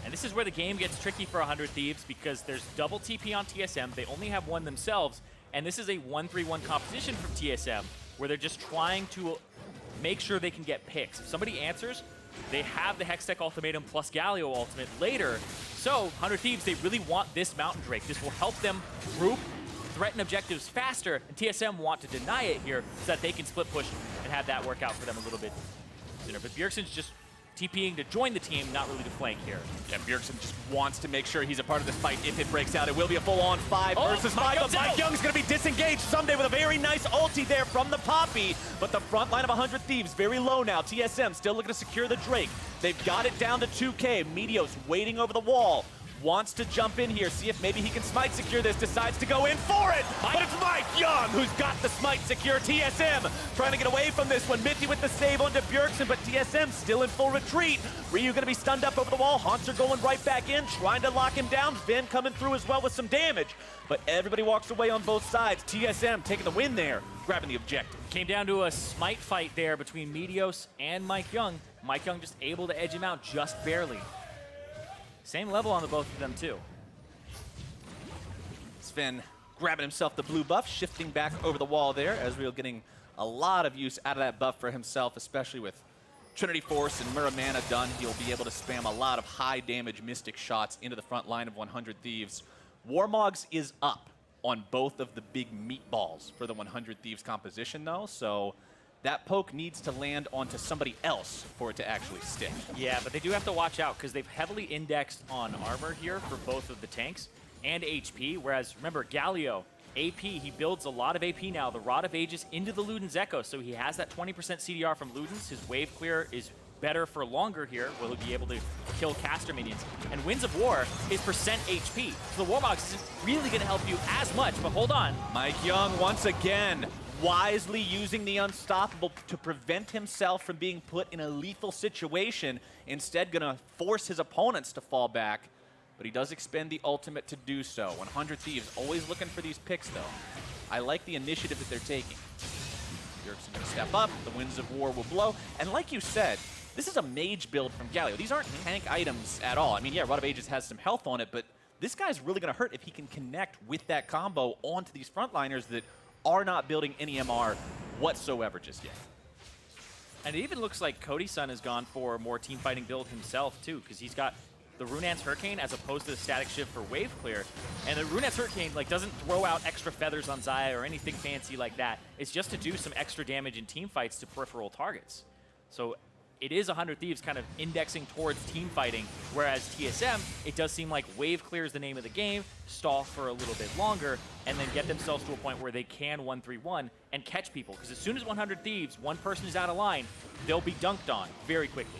B: And this is where the game gets tricky for 100 Thieves because there's double TP on TSM. They only have 1 themselves, and this is a 1-3-1 composition from TSM where they're just trying to make sure they can get picks. If somebody answers, they have the Hextech Ultimatum plus Galio Ultimate later. So 100 Thieves, they really want this Mountain Drake. This will help them group, threaten objectives faster, and TSM want to deny it here so that they can split push and have that work out for them a little bit sooner. But Bjergsen's just TPing to join the team, not really to flank here.
A: Yeah, Bjergsen just wants to make sure he's a part of this fight if it breaks out. It will be a full-on 5 versus 5, but MikeYeung's going to be disengaged. Ssumday with a very nice ulti there from the Poppy, but the front line of 100 Thieves very low now. TSM still looking to secure the Drake. They've got it down to 2K. Meteos waiting over the wall. Wants to jump in here, see if maybe he can smite secure this, decides to go in for it, but it's MikeYeung who's got the smite secure. TSM trying to get away from this one. Mithy with the save onto Bjergsen, but TSM still in full retreat. Ryu gonna be stunned up over the wall. Hauntzer going right back in, trying to lock him down. Zven coming through as well with some damage, but everybody walks away on both sides. TSM taking the win there, grabbing the objective.
B: Came down to a smite fight there between Meteos and MikeYeung. MikeYeung just able to edge him out just barely. Same level on the both of them, too.
A: Zven grabbing himself the blue buff, shifting back over the wall there. Ezreal getting a lot of use out of that buff for himself, especially with Trinity Force and Muramana done. He'll be able to spam a lot of high damage Mystic shots into the front line of 100 Thieves. Warmogs is up on both of the big meatballs for the 100 Thieves composition, though, so that poke needs to land onto somebody else for it to actually stick.
B: Yeah, but they do have to watch out because they've heavily indexed on armor here for both of the tanks and HP, whereas remember, Galio, AP, he builds a lot of AP now, the Rod of Ages into the Luden's Echo, so he has that 20% CDR from Luden's. His wave clear is better for longer here, where he'll be able to kill caster minions. And Winds of War is percent HP, so the Warmogs isn't really going to help you as much, but hold on.
A: MikeYeung once again wisely using the Unstoppable to prevent himself from being put in a lethal situation, instead gonna force his opponents to fall back, but he does expend the ultimate to do so. 100 Thieves always looking for these picks though. I like the initiative that they're taking. Bjergsen gonna step up, the Winds of War will blow, and like you said, This is a mage build from Galio. These aren't tank items at all. I mean, yeah, Rod of Ages has some health on it, but this guy's really going to hurt if he can connect with that combo onto these frontliners that are not building any MR whatsoever just yet.
B: And it even looks like Cody Sun has gone for a more team fighting build himself too, because he's got the Runaan's Hurricane as opposed to the static shift for wave clear. And the Runaan's Hurricane like doesn't throw out extra feathers on Xayah or anything fancy like that. It's just to do some extra damage in team fights to peripheral targets. So it is 100 Thieves kind of indexing towards team fighting, whereas TSM, it does seem like wave clear is the name of the game, stall for a little bit longer, and then get themselves to a point where they can 1-3-1 and catch people. Because as soon as 100 Thieves, one person is out of line, they'll be dunked on very quickly.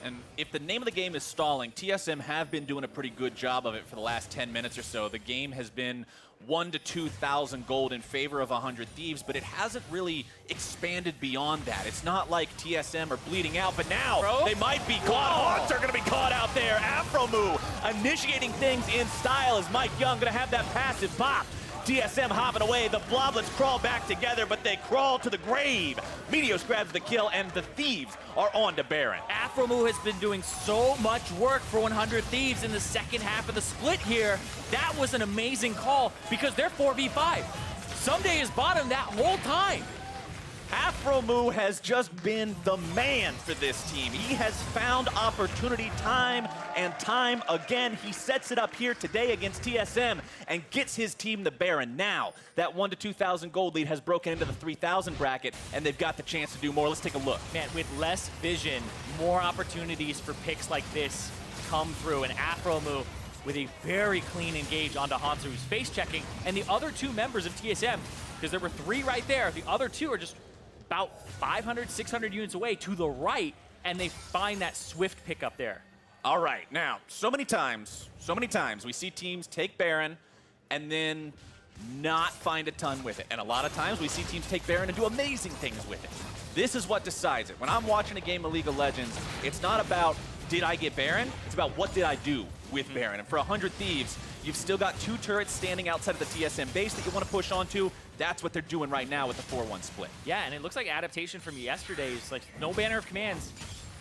A: And if the name of the game is stalling, TSM have been doing a pretty good job of it for the last 10 minutes or so. The game has been 1,000 to 2,000 gold in favor of 100 Thieves, but it hasn't really expanded beyond that. It's not like TSM are bleeding out, but now they might be caught. Hauntzer going to be caught out there. aphromoo initiating things in style as MikeYeung going to have that passive pop. TSM hopping away, the Bloblets crawl back together, but they crawl to the grave. Meteos grabs the kill, and the Thieves are on to Baron.
B: aphromoo has been doing so much work for 100 Thieves in the second half of the split here. That was an amazing call because they're 4v5. Ssumday is bottom that whole time.
A: aphromoo has just been the man for this team. He has found opportunity time and time again. He sets it up here today against TSM and gets his team the Baron. Now, that 1,000 to 2,000 gold lead has broken into the 3,000 bracket, and they've got the chance to do more. Let's take a look.
B: Man, with less vision, more opportunities for picks like this come through, and aphromoo with a very clean engage onto Hauntzer, who's face checking, and the other two members of TSM, because there were three right there, the other two are just about 500, 600 units away to the right, and they find that swift pickup there.
A: All right, now, so many times we see teams take Baron and then not find a ton with it. And a lot of times we see teams take Baron and do amazing things with it. This is what decides it. When I'm watching a game of League of Legends, it's not about did I get Baron, it's about what did I do with Baron. And for 100 Thieves, you've still got two turrets standing outside of the TSM base that you want to push onto. That's what they're doing right now with the 4-1 split.
B: Yeah, and it looks like adaptation from yesterday's, like no banner of commands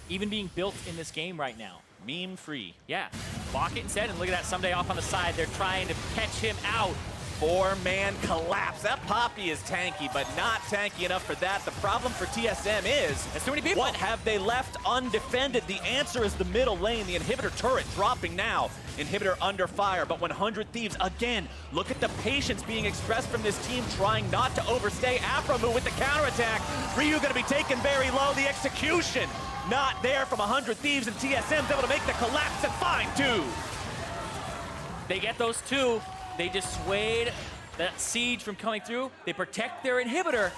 B: even being built in this game right now.
A: Meme free.
B: Yeah, block it instead, and look at that Ssumday off on the side. They're trying to catch him out.
A: 4-man collapse. That Poppy is tanky, but not tanky enough for that. The problem for TSM is,
B: there's too many people.
A: What have they left undefended? The answer is the middle lane. The inhibitor turret dropping now. Inhibitor under fire, but 100 Thieves, again, look at the patience being expressed from this team, trying not to overstay. aphromoo with the counterattack. Ryu going to be taken very low. The execution not there from 100 Thieves, and TSM's able to make the collapse and find two.
B: They get those two. They dissuade that siege from coming through. They protect their inhibitor,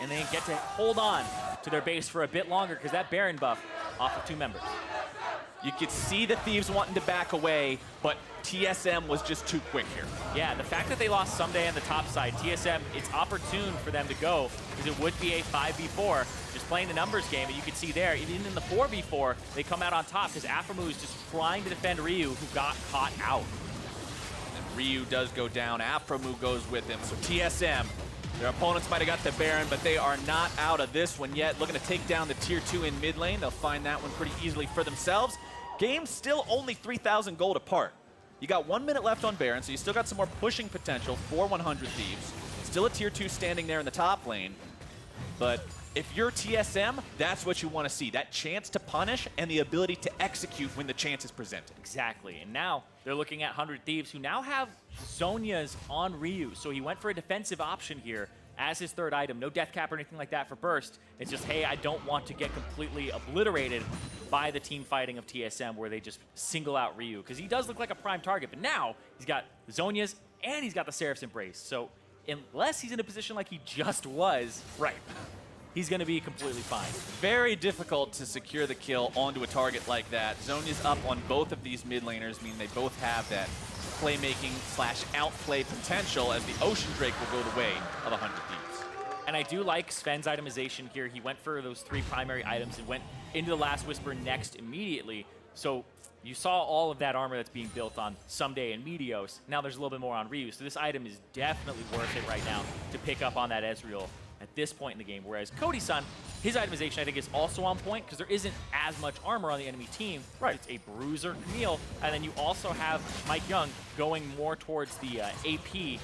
B: and they get to hold on to their base for a bit longer because that Baron buff off of two members.
A: You could see the Thieves wanting to back away, but TSM was just too quick here.
B: Yeah, the fact that they lost Ssumday on the top side, TSM, it's opportune for them to go because it would be a 5v4, just playing the numbers game, and you can see there, even in the 4v4, they come out on top because aphromoo is just trying to defend Ryu, who got caught out.
A: Ryu does go down. aphromoo goes with him. So TSM, their opponents might have got the Baron, but they are not out of this one yet. Looking to take down the tier 2 in mid lane. They'll find that one pretty easily for themselves. Game still only 3,000 gold apart. You got 1 minute left on Baron, so you still got some more pushing potential for 100 Thieves. Still a tier 2 standing there in the top lane. But if you're TSM, that's what you want to see. That chance to punish and the ability to execute when the chance is presented.
B: Exactly. And now they're looking at 100 Thieves, who now have Zhonya's on Ryu. So he went for a defensive option here as his third item. No death cap or anything like that for Burst. It's just, hey, I don't want to get completely obliterated by the team fighting of TSM where they just single out Ryu. Because he does look like a prime target, but now he's got Zhonya's and he's got the Seraph's Embrace. So unless he's in a position like he just was,
A: right,
B: he's going to be completely fine.
A: Very difficult to secure the kill onto a target like that. Zhonya's up on both of these mid laners, meaning they both have that playmaking / outplay potential, as the Ocean Drake will go the way of 100 Thieves.
B: And I do like Sven's itemization here. He went for those 3 primary items and went into the Last Whisper next immediately. So you saw all of that armor that's being built on Ssumday and Meteos. Now there's a little bit more on Ryu. So this item is definitely worth it right now to pick up on that Ezreal at this point in the game. Whereas Cody Sun, his itemization I think is also on point because there isn't as much armor on the enemy team.
A: Right.
B: It's a bruiser Camille, and then you also have MikeYeung going more towards the AP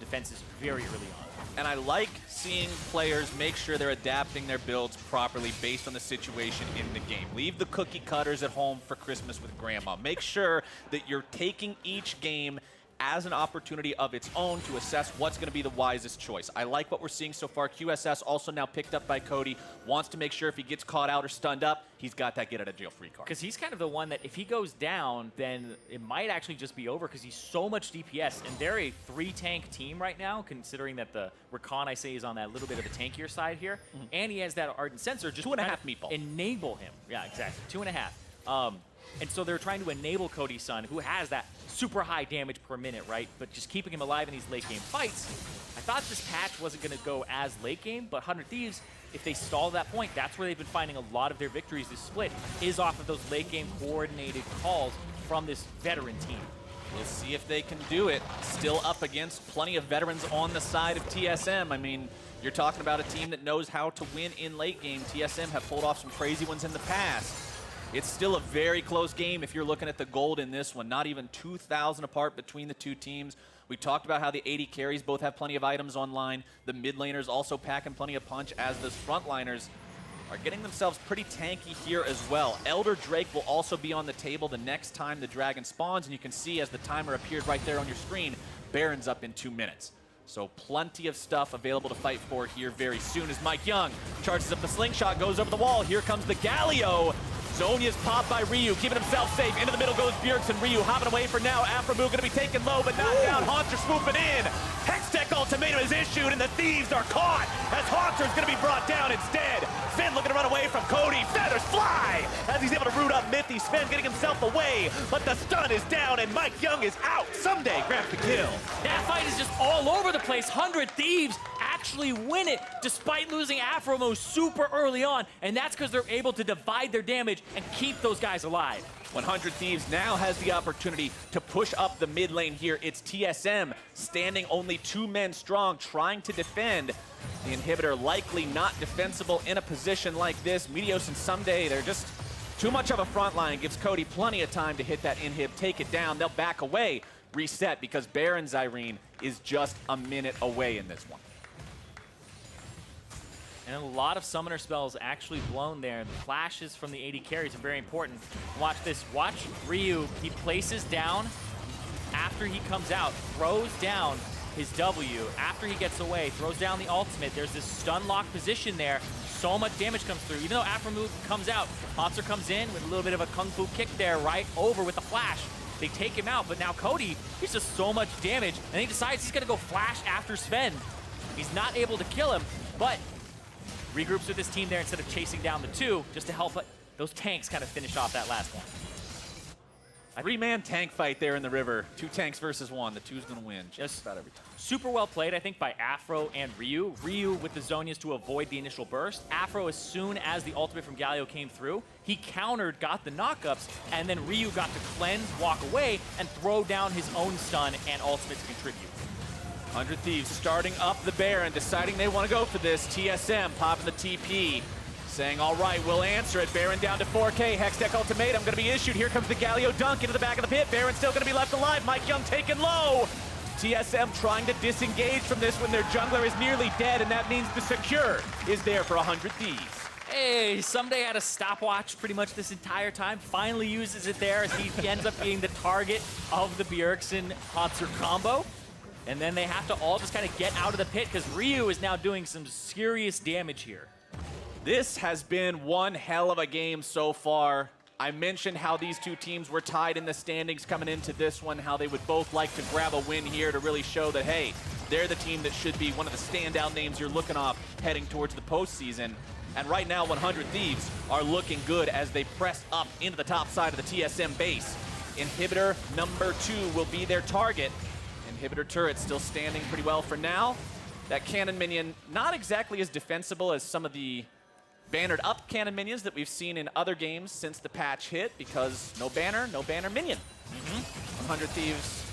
B: defenses very early on.
A: And I like seeing players make sure they're adapting their builds properly based on the situation in the game. Leave the cookie cutters at home for Christmas with grandma. Make sure that you're taking each game as an opportunity of its own to assess what's going to be the wisest choice. I like what we're seeing so far. QSS also now picked up by Cody, wants to make sure if he gets caught out or stunned up, he's got that get out of jail free card.
B: Because he's kind of the one that if he goes down, then it might actually just be over because he's so much DPS. And they're a 3-tank team right now, considering that the Rakan, I say, is on that little bit of a tankier side here. And he has that Ardent Sensor just
A: 2.5 meatball.
B: Enable him. Yeah, exactly. 2.5. And so they're trying to enable Cody Sun, who has that super high damage per minute, right? But just keeping him alive in these late game fights. I thought this patch wasn't going to go as late game, but 100 Thieves, if they stall that point, that's where they've been finding a lot of their victories this split, is off of those late game coordinated calls from this veteran team.
A: We'll see if they can do it. Still up against plenty of veterans on the side of TSM. I mean, you're talking about a team that knows how to win in late game. TSM have pulled off some crazy ones in the past. It's still a very close game if you're looking at the gold in this one. Not even 2,000 apart between the two teams. We talked about how the AD carries both have plenty of items online. The mid laners also packing plenty of punch, as those frontliners are getting themselves pretty tanky here as well. Elder Drake will also be on the table the next time the dragon spawns, and you can see as the timer appeared right there on your screen, Baron's up in 2 minutes. So plenty of stuff available to fight for here very soon as MikeYeung charges up the slingshot, goes over the wall. Here comes the Galio. Zonya's popped by Ryu, keeping himself safe. Into the middle goes Bjergsen. Ryu hopping away for now. aphromoo going to be taken low, but not down. Hauntzer swooping in. Hextech ultimatum is issued, and the Thieves are caught as Hauntzer's going to be brought down instead. Zven looking to run away from Cody. Feathers fly as he's able to root up Mithy. Zven getting himself away, but the stun is down, and MikeYeung is out. Ssumday grabs the kill.
B: That fight is just all over the place. 100 Thieves actually win it despite losing aphromoo super early on, and that's because they're able to divide their damage and keep those guys alive.
A: 100 Thieves now has the opportunity to push up the mid lane here. It's TSM standing only 2 men strong, trying to defend. The inhibitor likely not defensible in a position like this. Meteos and Ssumday, they're just too much of a front line. Gives Cody plenty of time to hit that inhib, take it down. They'll back away, reset, because Baron Zyrene is just a minute away in this one.
B: And a lot of summoner spells actually blown there. The flashes from the AD carries are very important. Watch this. Watch Ryu. He places down after he comes out, throws down his W. After he gets away, throws down the ultimate. There's this stun lock position there. So much damage comes through. Even though aphromoo comes out, Hauntzer comes in with a little bit of a kung fu kick there, right over with the flash. They take him out, but now Cody, he's just so much damage, and he decides he's gonna go flash after Zven. He's not able to kill him, but regroups with his team there instead of chasing down the 2, just to help those tanks kind of finish off that last one.
A: A 3-man tank fight there in the river. 2 tanks versus 1. The 2's gonna win just about every time.
B: Super well played, I think, by Afro and Ryu. Ryu with the Zonias to avoid the initial burst. Afro, as soon as the ultimate from Galio came through, he countered, got the knockups, and then Ryu got to cleanse, walk away, and throw down his own stun and ultimate to contribute.
A: 100 Thieves starting up the Baron, deciding they want to go for this. TSM popping the TP, saying, all right, we'll answer it. Baron down to 4K. Hextech ultimatum going to be issued. Here comes the Galio dunk into the back of the pit. Baron still going to be left alive. MikeYeung taken low. TSM trying to disengage from this when their jungler is nearly dead, and that means the secure is there for 100 Thieves.
B: Hey, Ssumday had a stopwatch pretty much this entire time. Finally uses it there as he ends up being the target of the Bjergsen Hauntzer combo. And then they have to all just kind of get out of the pit because Ryu is now doing some serious damage here.
A: This has been one hell of a game so far. I mentioned how these two teams were tied in the standings coming into this one, how they would both like to grab a win here to really show that, hey, they're the team that should be one of the standout names you're looking off heading towards the postseason. And right now, 100 Thieves are looking good as they press up into the top side of the TSM base. Inhibitor number 2 will be their target. Inhibitor turret still standing pretty well for now. That cannon minion, not exactly as defensible as some of the bannered up cannon minions that we've seen in other games since the patch hit, because no banner minion. 100 Thieves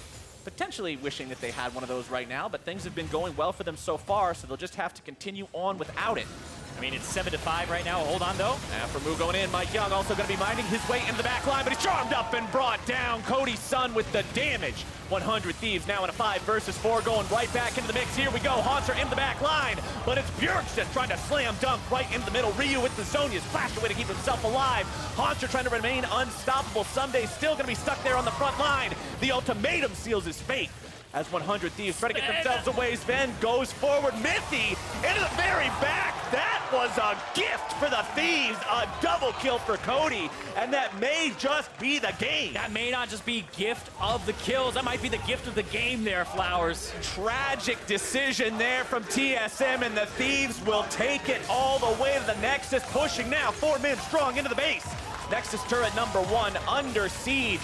A: potentially wishing that they had one of those right now, but things have been going well for them so far, so they'll just have to continue on without it.
B: I mean, it's 7-5 right now. Hold on, though.
A: aphromoo going in. MikeYeung also going to be minding his way in the back line, but he's charmed up and brought down. Cody Sun with the damage. 100 Thieves now in a 5 versus 4, going right back into the mix. Here we go. Hauntzer in the back line, but it's Bjergsen trying to slam dunk right in the middle. Ryu with the Zonias flashed away to keep himself alive. Hauntzer trying to remain unstoppable. Ssumday still going to be stuck there on the front line. The ultimatum seals his fate as 100 Thieves try to get themselves away. Zven goes forward. Mithy into the very back. That was a gift for the Thieves. A double kill for Cody, and that may just be the game.
B: That may not just be gift of the kills. That might be the gift of the game there, Flowers.
A: Tragic decision there from TSM, and the Thieves will take it all the way to the Nexus, pushing now 4 men strong into the base. Nexus turret number 1 under siege.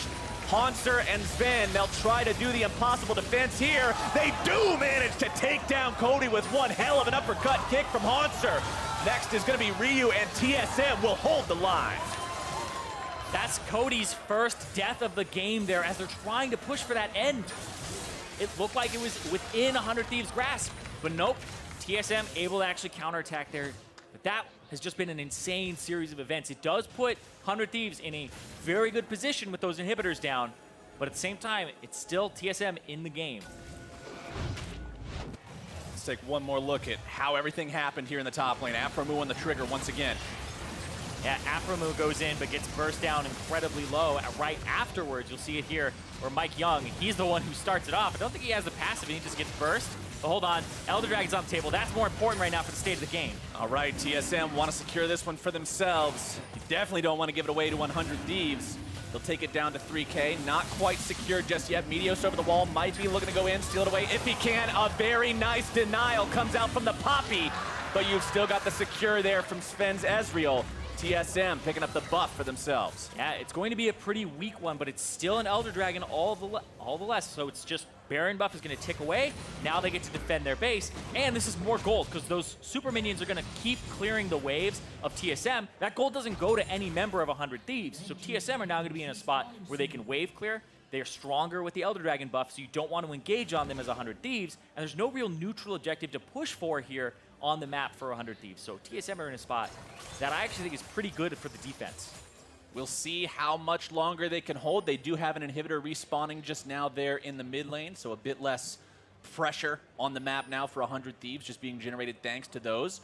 A: Hauntzer and Zven, they'll try to do the impossible defense here. They do manage to take down Cody with one hell of an uppercut kick from Hauntzer. Next is going to be Ryu, and TSM will hold the line.
B: That's Cody's first death of the game there as they're trying to push for that end. It looked like it was within 100 Thieves' grasp, but nope. TSM able to actually counterattack there. But that has just been an insane series of events. It does put 100 Thieves in a very good position with those inhibitors down, but at the same time, it's still TSM in the game.
A: Let's take one more look at how everything happened here in the top lane. aphromoo on the trigger once again.
B: Yeah, aphromoo goes in, but gets burst down incredibly low. Right afterwards, you'll see it here, where MikeYeung, he's the one who starts it off. I don't think he has the passive, and he just gets burst. But hold on, Elder Dragon's on the table. That's more important right now for the state of the game.
A: All right, TSM want to secure this one for themselves. You definitely don't want to give it away to 100 Thieves. They'll take it down to 3K. Not quite secured just yet. Meteos over the wall, might be looking to go in, steal it away if he can. A very nice denial comes out from the Poppy, but you've still got the secure there from Zven's Ezreal. TSM picking up the buff for themselves.
B: Yeah, it's going to be a pretty weak one, but it's still an Elder Dragon all the less. So it's just Baron buff is going to tick away. Now they get to defend their base, and this is more gold because those super minions are going to keep clearing the waves of TSM. That gold doesn't go to any member of 100 Thieves, so TSM are now going to be in a spot where they can wave clear. They're stronger with the Elder Dragon buff, so you don't want to engage on them as 100 Thieves, and there's no real neutral objective to push for here on the map for 100 Thieves. So TSM are in a spot that I actually think is pretty good for the defense.
A: We'll see how much longer they can hold. They do have an inhibitor respawning just now there in the mid lane, so a bit less pressure on the map now for 100 Thieves just being generated thanks to those.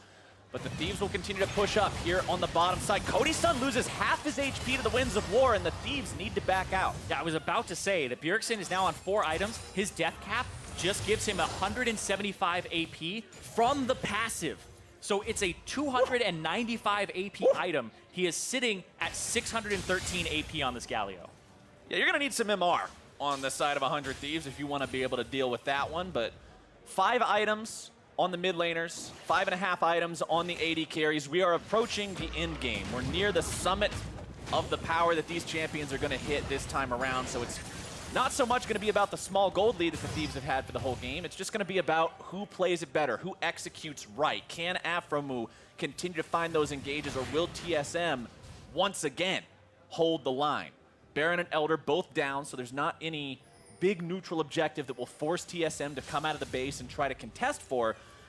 A: But the Thieves will continue to push up here on the bottom side. Cody Sun loses half his HP to the Winds of War, and the Thieves need to back out.
B: Yeah, I was about to say that Bjergsen is now on 4 items. His death cap just gives him 175 AP from the passive. So it's a 295 AP item. He is sitting at 613 AP on this Galio.
A: Yeah, you're going to need some MR on the side of 100 Thieves if you want to be able to deal with that one. But 5 items on the mid laners, 5.5 items on the AD carries. We are approaching the end game. We're near the summit of the power that these champions are going to hit this time around. So it's not so much going to be about the small gold lead that the Thieves have had for the whole game. It's just going to be about who plays it better, who executes right. Can aphromoo continue to find those engages, or will TSM once again hold the line? Baron and Elder both down, so there's not any big neutral objective that will force TSM to come out of the base and try to contest for.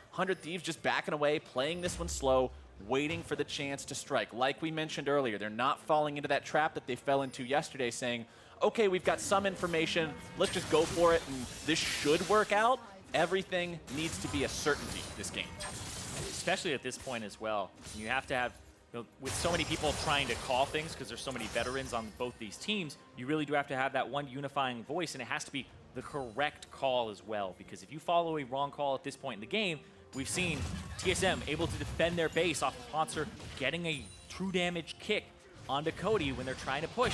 A: 100 Thieves just backing away, playing this one slow, waiting for the chance to strike. Like we mentioned earlier, they're not falling into that trap that they fell into yesterday, saying, okay, we've got some information, let's just go for it, and this should work out. Everything needs to be a certainty this game.
B: Especially at this point as well. You have to have, with so many people trying to call things because there's so many veterans on both these teams, you really do have to have that one unifying voice, and it has to be the correct call as well. Because if you follow a wrong call at this point in the game, we've seen TSM able to defend their base off of Hauntzer, getting a true damage kick onto Cody when they're trying to push.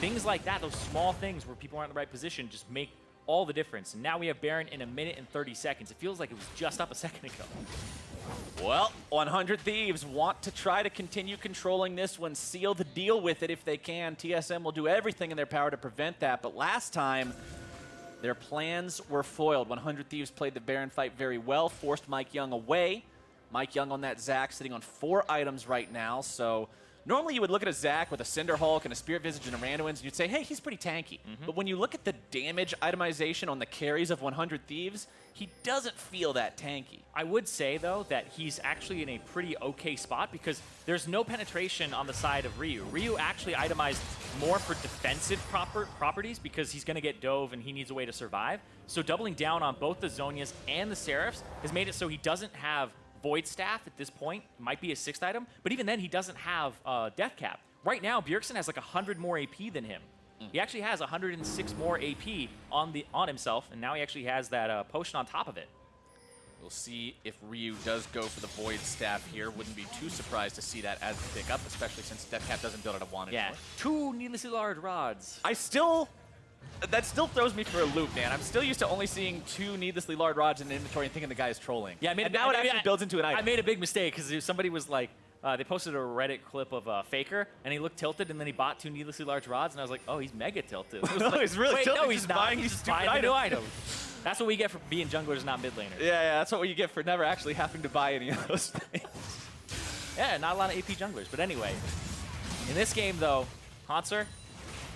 B: Things like that, those small things where people aren't in the right position, just make all the difference. And now we have Baron in 1 minute and 30 seconds. It feels like it was just up a second ago.
A: Well, 100 Thieves want to try to continue controlling this one, seal the deal with it if they can. TSM will do everything in their power to prevent that, but last time, their plans were foiled. 100 Thieves played the Baron fight very well, forced MikeYeung away. MikeYeung on that Zac sitting on 4 items right now, so Normally you would look at a Zac with a Cinder Hulk and a Spirit Visage and a Randuin's and you'd say, hey, he's pretty tanky. But when you look at the damage itemization on the carries of 100 Thieves, he doesn't feel that tanky.
B: I would say, though, that he's actually in a pretty okay spot because there's no penetration on the side of Ryu. Ryu actually itemized more for defensive properties because he's going to get dove and he needs a way to survive. So doubling down on both the Zhonya's and the Seraphs has made it so he doesn't have Void Staff at this point. Might be his 6th item, but even then he doesn't have Death Cap. Right now, Bjergsen has like 100 more AP than him. He actually has 106 more AP on himself, and now he actually has that potion on top of it.
A: We'll see if Ryu does go for the Void Staff here. Wouldn't be too surprised to see that as a pickup, especially since Death Cap doesn't build out a wand anymore.
B: 2 needlessly large rods.
A: That still throws me for a loop, man. I'm still used to only seeing 2 needlessly large rods in the inventory and thinking the guy is trolling.
B: Yeah,
A: now it actually builds into an item.
B: I made a big mistake because somebody was like, they posted a Reddit clip of FLICKR, and he looked tilted, and then he bought 2 needlessly large rods, and I was like, oh, he's mega tilted.
A: No, he's really tilted.
B: No, he's not.
A: Buying
B: He's
A: these
B: just
A: stupid
B: buying a new item. That's what we get for being junglers, not mid laners.
A: Yeah, that's what you get for never actually having to buy any of those things.
B: Yeah, not a lot of AP junglers. But anyway, in this game, though, Hauntzer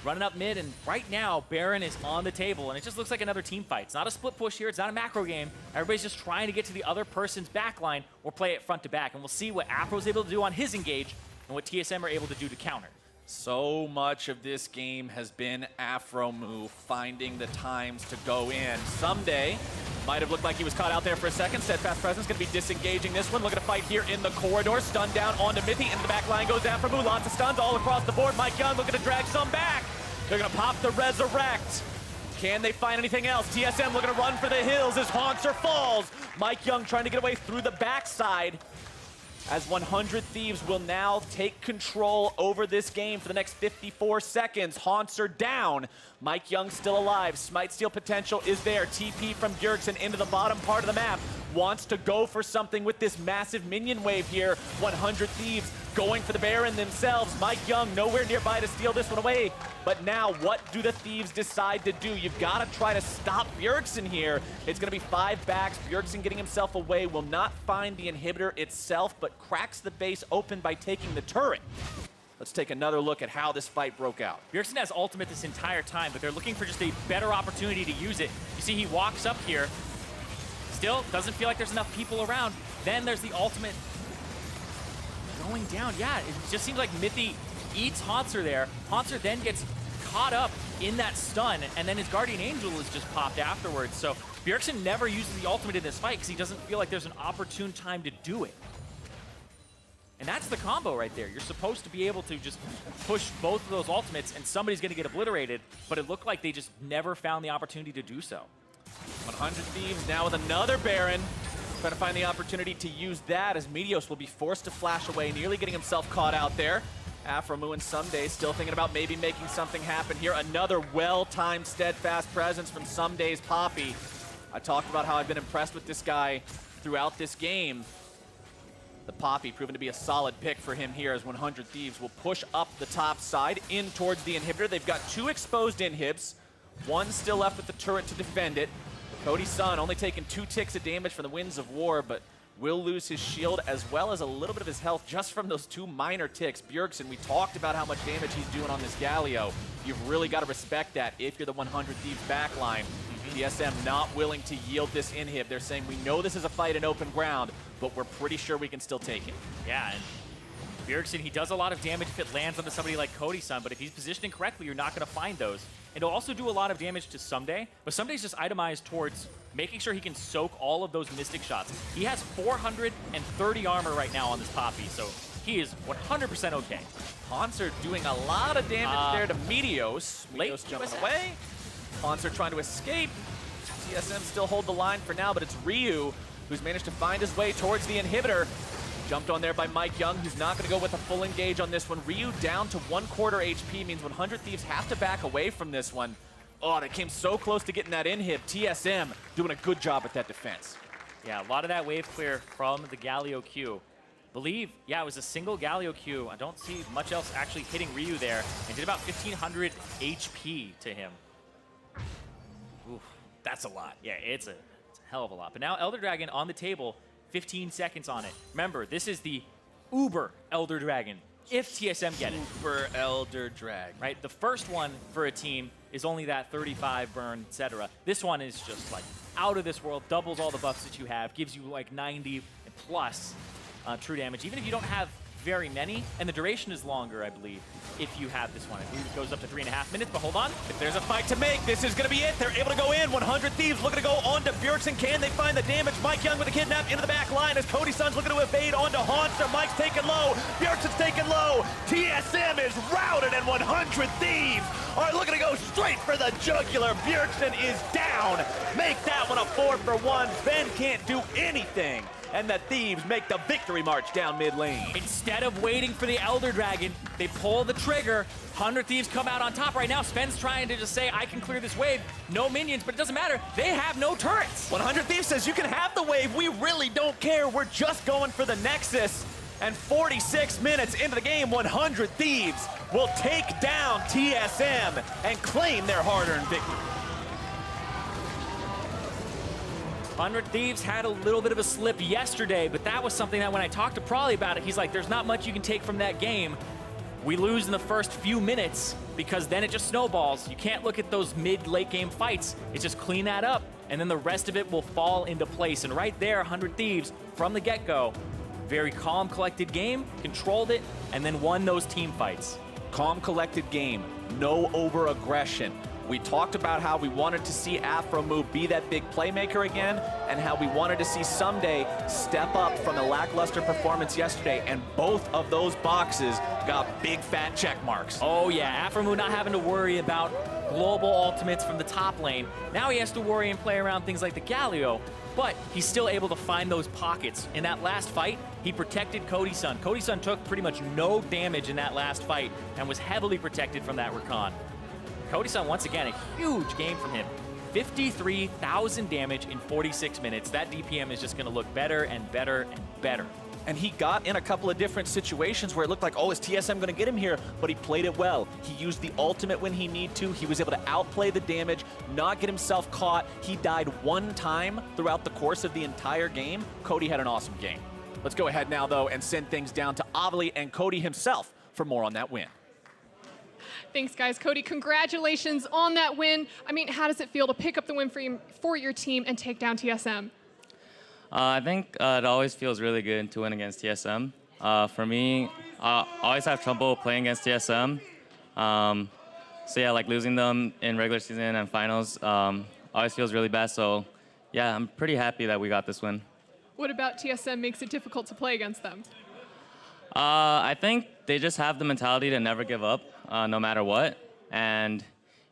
B: running up mid, and right now, Baron is on the table, and it just looks like another team fight. It's not a split push here. It's not a macro game. Everybody's just trying to get to the other person's backline or play it front to back, and we'll see what Aphro's able to do on his engage and what TSM are able to do to counter.
A: So much of this game has been aphromoo finding the times to go in. Ssumday might have looked like he was caught out there for a second. Steadfast Presence going to be disengaging this one. Looking to fight here in the corridor. Stun down onto Mithy. Into the back line goes aphromoo. Lots of stuns all across the board. MikeYeung looking to drag some back. They're going to pop the Resurrect. Can they find anything else? TSM looking to run for the hills as Hauntzer falls. MikeYeung trying to get away through the backside, as 100 Thieves will now take control over this game for the next 54 seconds. Hauntzer down. MikeYeung still alive. Smite steal potential is there. TP from Bjergsen into the bottom part of the map. Wants to go for something with this massive minion wave here. 100 Thieves going for the Baron themselves. MikeYeung nowhere nearby to steal this one away. But now, what do the Thieves decide to do? You've got to try to stop Bjergsen here. It's going to be 5 backs. Bjergsen getting himself away will not find the inhibitor itself, but cracks the base open by taking the turret. Let's take another look at how this fight broke out.
B: Bjergsen has ultimate this entire time, but they're looking for just a better opportunity to use it. You see he walks up here. Still doesn't feel like there's enough people around. Then there's the ultimate going down. Yeah, it just seems like Mithy eats Hauntzer there. Hauntzer then gets caught up in that stun, and then his Guardian Angel is just popped afterwards. So Bjergsen never uses the ultimate in this fight because he doesn't feel like there's an opportune time to do it. And that's the combo right there. You're supposed to be able to just push both of those ultimates and somebody's going to get obliterated, but it looked like they just never found the opportunity to do so.
A: 100 Thieves now with another Baron. Trying to find the opportunity to use that as Meteos will be forced to flash away, nearly getting himself caught out there. aphromoo and Ssumday still thinking about maybe making something happen here. Another well-timed Steadfast Presence from Ssumday's Poppy. I talked about how I've been impressed with this guy throughout this game. The Poppy proven to be a solid pick for him here as 100 Thieves will push up the top side in towards the inhibitor. They've got 2 exposed inhibs, 1 still left with the turret to defend it. Cody Sun only taking 2 ticks of damage from the Winds of War, but will lose his shield as well as a little bit of his health just from those 2 minor ticks. Bjergsen, we talked about how much damage he's doing on this Galio. You've really got to respect that if you're the 100 Thieves backline. TSM not willing to yield this inhib. They're saying, we know this is a fight in open ground, but we're pretty sure we can still take it.
B: Yeah, and Bjergsen, he does a lot of damage if it lands onto somebody like Cody Sun, but if he's positioning correctly, you're not going to find those. And he'll also do a lot of damage to Ssumday, but Ssumday's just itemized towards making sure he can soak all of those Mystic shots. He has 430 armor right now on this Poppy, so he is 100% okay.
A: Hauntzer doing a lot of damage there to Meteos. Meteos jumping away. Hauntzer trying to escape. TSM still hold the line for now, but it's Ryu who's managed to find his way towards the inhibitor. Jumped on there by MikeYeung, who's not going to go with a full engage on this one. Ryu down to 1/4 HP means 100 Thieves have to back away from this one. Oh, they came so close to getting that inhib. TSM doing a good job at that defense.
B: Yeah, a lot of that wave clear from the Galio Q. Believe, yeah, it was a single Galio Q. I don't see much else actually hitting Ryu there. And did about 1,500 HP to him. Oof, that's a lot. Yeah, it's a hell of a lot. But now Elder Dragon on the table, 15 seconds on it. Remember, this is the Uber Elder Dragon. if TSM get it.
A: For Elder Drag.
B: Right? The first one for a team is only that 35 burn, etc. This one is just like out of this world, doubles all the buffs that you have, gives you like 90 plus true damage, even if you don't have very many, and the duration is longer, I believe, if you have this one. I believe it goes up to 3.5 minutes, but hold on.
A: If there's a fight to make, this is going to be it. They're able to go in. 100 Thieves looking to go on to Bjergsen. Can they find the damage? MikeYeung with a kidnap into the back line as Cody Sun's looking to evade onto Hauntzer. Mike's taken low. Bjergsen's taken low. TSM is routed, and 100 Thieves are looking to go straight for the jugular. Bjergsen is down. Make that one a 4-for-1. Zven can't do anything. And the Thieves make the victory march down mid lane.
B: Instead of waiting for the Elder Dragon, they pull the trigger. 100 Thieves come out on top right now. Sven's trying to just say, I can clear this wave. No minions, but it doesn't matter. They have no turrets.
A: 100 Thieves says, you can have the wave. We really don't care. We're just going for the Nexus. And 46 minutes into the game, 100 Thieves will take down TSM and claim their hard-earned victory.
B: 100 Thieves had a little bit of a slip yesterday, but that was something that when I talked to Prawley about it, he's like, there's not much you can take from that game. We lose in the first few minutes because then it just snowballs. You can't look at those mid-late game fights. It's just clean that up, and then the rest of it will fall into place. And right there, 100 Thieves, from the get-go, very calm, collected game, controlled it, and then won those team fights.
A: Calm, collected game, no over-aggression. We talked about how we wanted to see aphromoo be that big playmaker again, and how we wanted to see Ssumday step up from a lackluster performance yesterday, and both of those boxes got big fat check marks.
B: Oh yeah, aphromoo not having to worry about global ultimates from the top lane. Now he has to worry and play around things like the Galio, but he's still able to find those pockets. In that last fight, he protected Cody Sun. Cody Sun took pretty much no damage in that last fight and was heavily protected from that Rakan. Cody Sun, once again, a huge game from him. 53,000 damage in 46 minutes. That DPM is just going to look better and better and better.
A: And he got in a couple of different situations where it looked like, oh, is TSM going to get him here? But he played it well. He used the ultimate when he needed to. He was able to outplay the damage, not get himself caught. He died one time throughout the course of the entire game. Cody had an awesome game. Let's go ahead now, though, and send things down to Avali and Cody himself for more on that win.
C: Thanks, guys. Cody, congratulations on that win. I mean, how does it feel to pick up the win for your team and take down TSM?
D: I think it always feels really good to win against TSM. For me, I always have trouble playing against TSM. So yeah, like losing them in regular season and finals always feels really bad. So yeah, I'm pretty happy that we got this win.
C: What about TSM makes it difficult to play against them?
D: I think they just have the mentality to never give up, no matter what. And,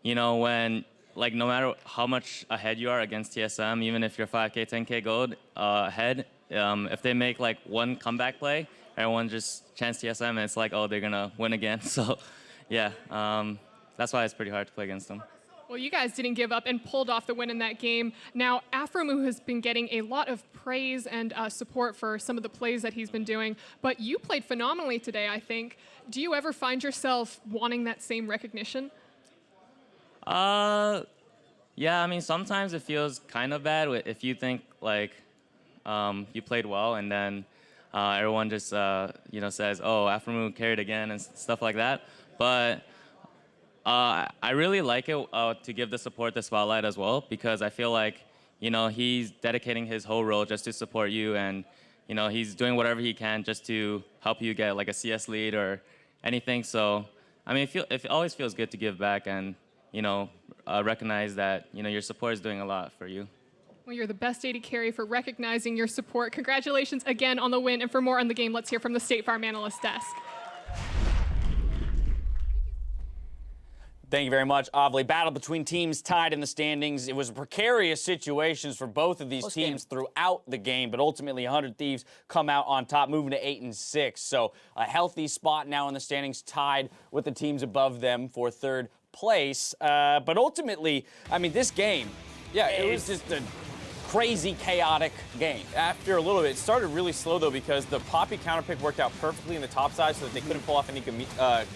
D: you know, when, like, no matter how much ahead you are against TSM, even if you're 5K, 10K gold ahead, if they make, like, one comeback play, everyone just chants TSM, and it's like, oh, they're going to win again. So, yeah, that's why it's pretty hard to play against them.
C: Well, you guys didn't give up and pulled off the win in that game. Now, aphromoo has been getting a lot of praise and support for some of the plays that he's been doing, but you played phenomenally today, I think. Do you ever find yourself wanting that same recognition?
D: Yeah, I mean, sometimes it feels kind of bad if you think, like, you played well, and then everyone just, you know, says, oh, aphromoo carried again and stuff like that. But I really like it to give the support the spotlight as well, because I feel like, you know, he's dedicating his whole role just to support you, and, you know, he's doing whatever he can just to help you get like a CS lead or anything. So, I mean, it always feels good to give back and, you know, recognize that, you know, your support is doing a lot for you.
C: Well, you're the best AD carry for recognizing your support. Congratulations again on the win, and for more on the game, let's hear from the State Farm Analyst Desk.
E: Thank you very much, Avli. Battle between teams tied in the standings. It was precarious situations for both of these teams throughout the game, but ultimately 100 Thieves come out on top, moving to 8-6. So a healthy spot now in the standings, tied with the teams above them for third place. But ultimately, I mean, this game, yeah, it was just a crazy, chaotic game.
F: After a little bit, it started really slow though because the Poppy counter pick worked out perfectly in the top side so that they couldn't pull off any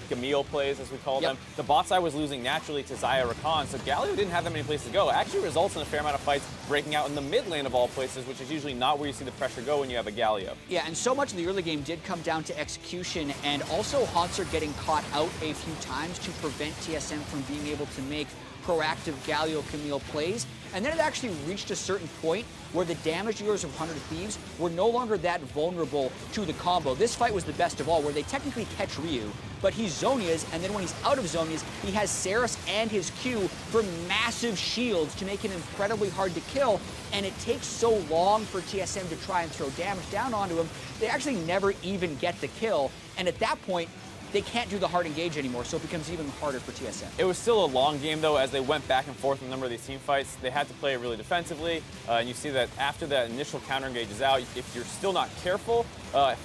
F: Camille plays, as we call them. The bot side was losing naturally to Xayah Rakan, so Galio didn't have that many places to go. It actually results in a fair amount of fights breaking out in the mid lane of all places, which is usually not where you see the pressure go when you have a Galio.
G: Yeah, and so much of the early game did come down to execution and also Hauntzer getting caught out a few times to prevent TSM from being able to make proactive Galio Camille plays. And then it actually reached a certain point where the damage dealers of 100 Thieves were no longer that vulnerable to the combo. This fight was the best of all, where they technically catch Ryu, but he's Zhonya's, and then when he's out of Zhonya's, he has Saris and his Q for massive shields to make him incredibly hard to kill, and it takes so long for TSM to try and throw damage down onto him, they actually never even get the kill, and at that point, they can't do the hard engage anymore, so it becomes even harder for TSM.
F: It was still a long game, though, as they went back and forth in a number of these team fights. They had to play it really defensively, and you see that after that initial counter engage is out, if you're still not careful,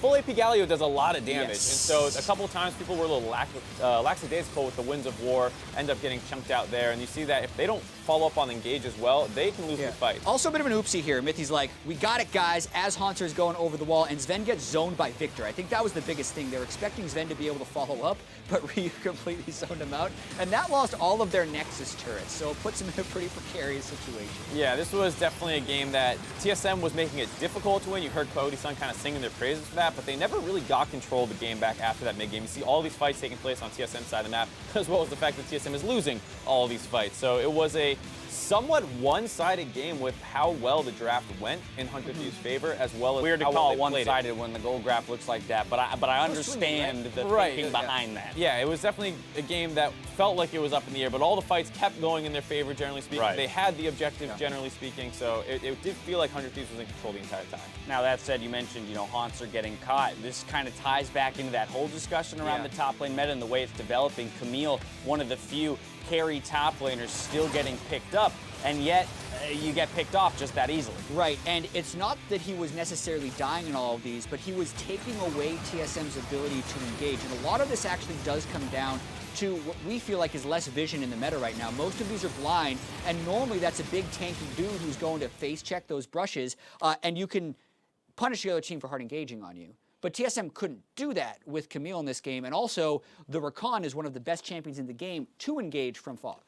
F: full AP Galio does a lot of damage.
G: Yes.
F: And so a couple of times people were a little lackadaisical with the Winds of War, end up getting chunked out there, and you see that if they don't follow up on engage as well, they can lose the fight.
G: Also a bit of an oopsie here. Mithy's like, we got it, guys, as Hauntzer's going over the wall, and Zven gets zoned by Viktor. I think that was the biggest thing. They were expecting Zven to be able to follow up, but Ryu completely zoned him out, and that lost all of their Nexus turrets, so it puts them in a pretty precarious situation.
F: Yeah, this was definitely a game that TSM was making it difficult to win. You heard Cody Sun kind of singing their praises for that, but they never really got control of the game back after that mid-game. You see all these fights taking place on TSM's side of the map, as well as the fact that TSM is losing all these fights. So it was a somewhat one-sided game with how well the draft went in 100 Thieves' favor, as well as
E: weird to
F: how
E: call
F: well
E: it
F: they played
E: one-sided when the gold graph looks like that, but I understand the thinking behind that.
F: Yeah, it was definitely a game that felt like it was up in the air, but all the fights kept going in their favor, generally speaking. They had the objective, generally speaking, so it did feel like 100 Thieves was in control the entire time.
E: Now that said, you mentioned, Hauntzer getting caught. This kind of ties back into that whole discussion around the top lane meta and the way it's developing. Camille, one of the few carry top laners, still getting picked up, and yet you get picked off just that easily.
G: Right, and it's not that he was necessarily dying in all of these, but he was taking away TSM's ability to engage, and a lot of this actually does come down to what we feel like is less vision in the meta right now. Most of these are blind, and normally that's a big tanky dude who's going to face check those brushes, and you can punish the other team for hard engaging on you. But TSM couldn't do that with Camille in this game, and also the Rakan is one of the best champions in the game to engage from Fog.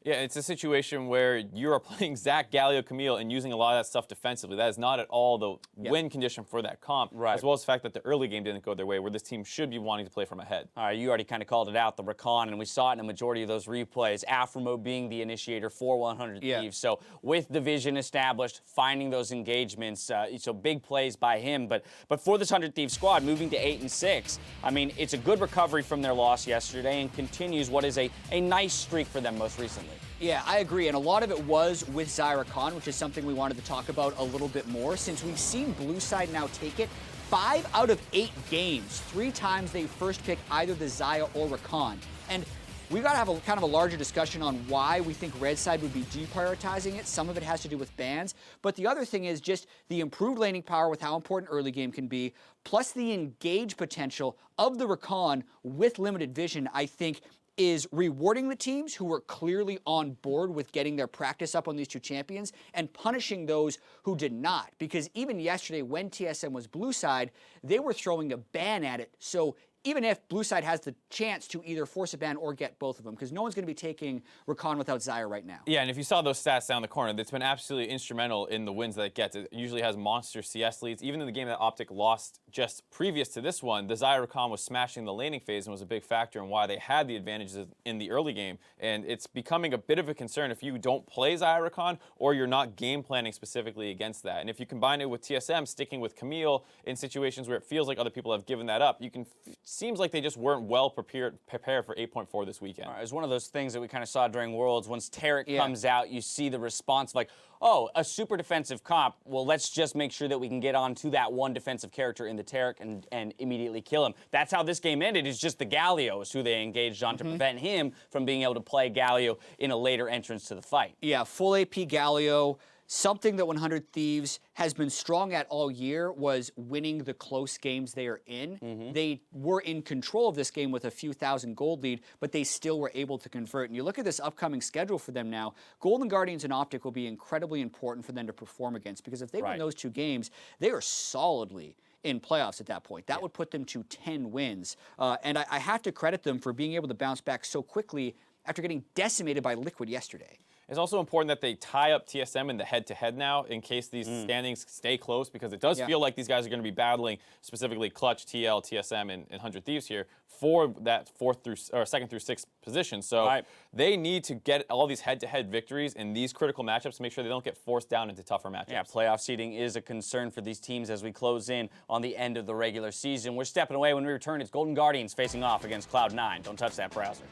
F: Yeah, it's a situation where you are playing Zach, Galio, Camille, and using a lot of that stuff defensively. That is not at all the win condition for that comp, as well as the fact that the early game didn't go their way, where this team should be wanting to play from ahead.
E: All right, you already kind of called it out, the Rakan, and we saw it in a majority of those replays. aphromoo being the initiator for 100 Thieves. So with the vision established, finding those engagements, so big plays by him. But for this 100 Thieves squad, moving to 8-6, I mean, it's a good recovery from their loss yesterday and continues what is a nice streak for them most recently.
G: Yeah, I agree, and a lot of it was with Xayah Rakan, which is something we wanted to talk about a little bit more, since we've seen Blue Side now take it 5 out of 8 games. 3 times they first pick either the Xayah or Rakan. And we've got to have a kind of a larger discussion on why we think Red Side would be deprioritizing it. Some of it has to do with bans, but the other thing is just the improved laning power with how important early game can be, plus the engage potential of the Rakan with limited vision, I think, is rewarding the teams who were clearly on board with getting their practice up on these two champions and punishing those who did not. Because even yesterday when TSM was Blue Side, they were throwing a ban at it. So even if Blue Side has the chance to either force a ban or get both of them, because no one's going to be taking Rakan without Xayah right now.
F: Yeah, and if you saw those stats down the corner, that's been absolutely instrumental in the wins that it gets. It usually has monster CS leads. Even in the game that Optic lost just previous to this one, the Xayah Rakan was smashing the laning phase and was a big factor in why they had the advantages in the early game. And it's becoming a bit of a concern if you don't play Xayah Rakan or you're not game planning specifically against that. And if you combine it with TSM sticking with Camille in situations where it feels like other people have given that up, you can seems like they just weren't well prepared for 8.4 this weekend.
E: All right, it's one of those things that we kind of saw during Worlds. Once Taric comes out, you see the response of like, oh, a super defensive comp. Well, let's just make sure that we can get on to that one defensive character in the Taric and immediately kill him. That's how this game ended. It's just the Galio is who they engaged on to prevent him from being able to play Galio in a later entrance to the fight.
G: Yeah, full AP Galio. something that 100 Thieves has been strong at all year was winning the close games they are in. They were in control of this game with a few thousand gold lead, but they still were able to convert. And you look at this upcoming schedule for them now, Golden Guardians and Optic will be incredibly important for them to perform against, because if they win those 2 games, they are solidly in playoffs at that point. That would put them to 10 wins. And I have to credit them for being able to bounce back so quickly after getting decimated by Liquid yesterday.
F: It's also important that they tie up TSM in the head-to-head now in case these standings stay close, because it does feel like these guys are going to be battling, specifically Clutch, TL, TSM, and 100 Thieves here for that 2nd through 6th position. So they need to get all these head-to-head victories in these critical matchups to make sure they don't get forced down into tougher matchups.
E: Yeah, playoff seeding is a concern for these teams as we close in on the end of the regular season. We're stepping away. When we return, it's Golden Guardians facing off against Cloud9. Don't touch that browser.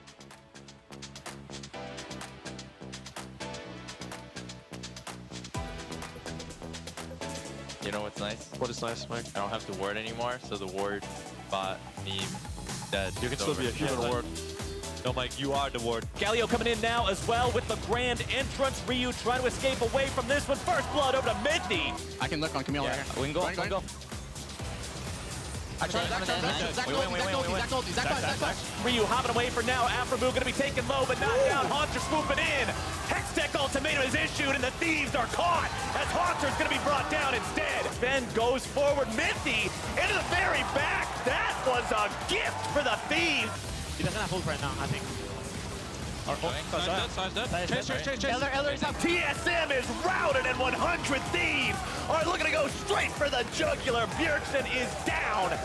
H: You know what's nice?
I: What is nice, Mike?
H: I don't have to ward anymore, so the ward, bot, meme, dead.
I: You can still be a human ward. No, Mike, you are the ward.
B: Galio coming in now as well with the grand entrance. Ryu trying to escape away from this one. First blood over to Mithy.
J: I can look on Camille right here.
B: We can go, we can go. Ryu hopping away for now. aphromoo going to be taken low, but not down. Hauntzer swooping in. Hextech ultimatum is issued, and the Thieves are caught as Hauntzer's going to be brought down instead. Zven goes forward. Mithy into the very back. That was a gift for the Thieves.
J: He doesn't have ult right now, I think.
B: TSM is routed, and 100 Thieves are looking to go straight for the jugular. Bjergsen is down.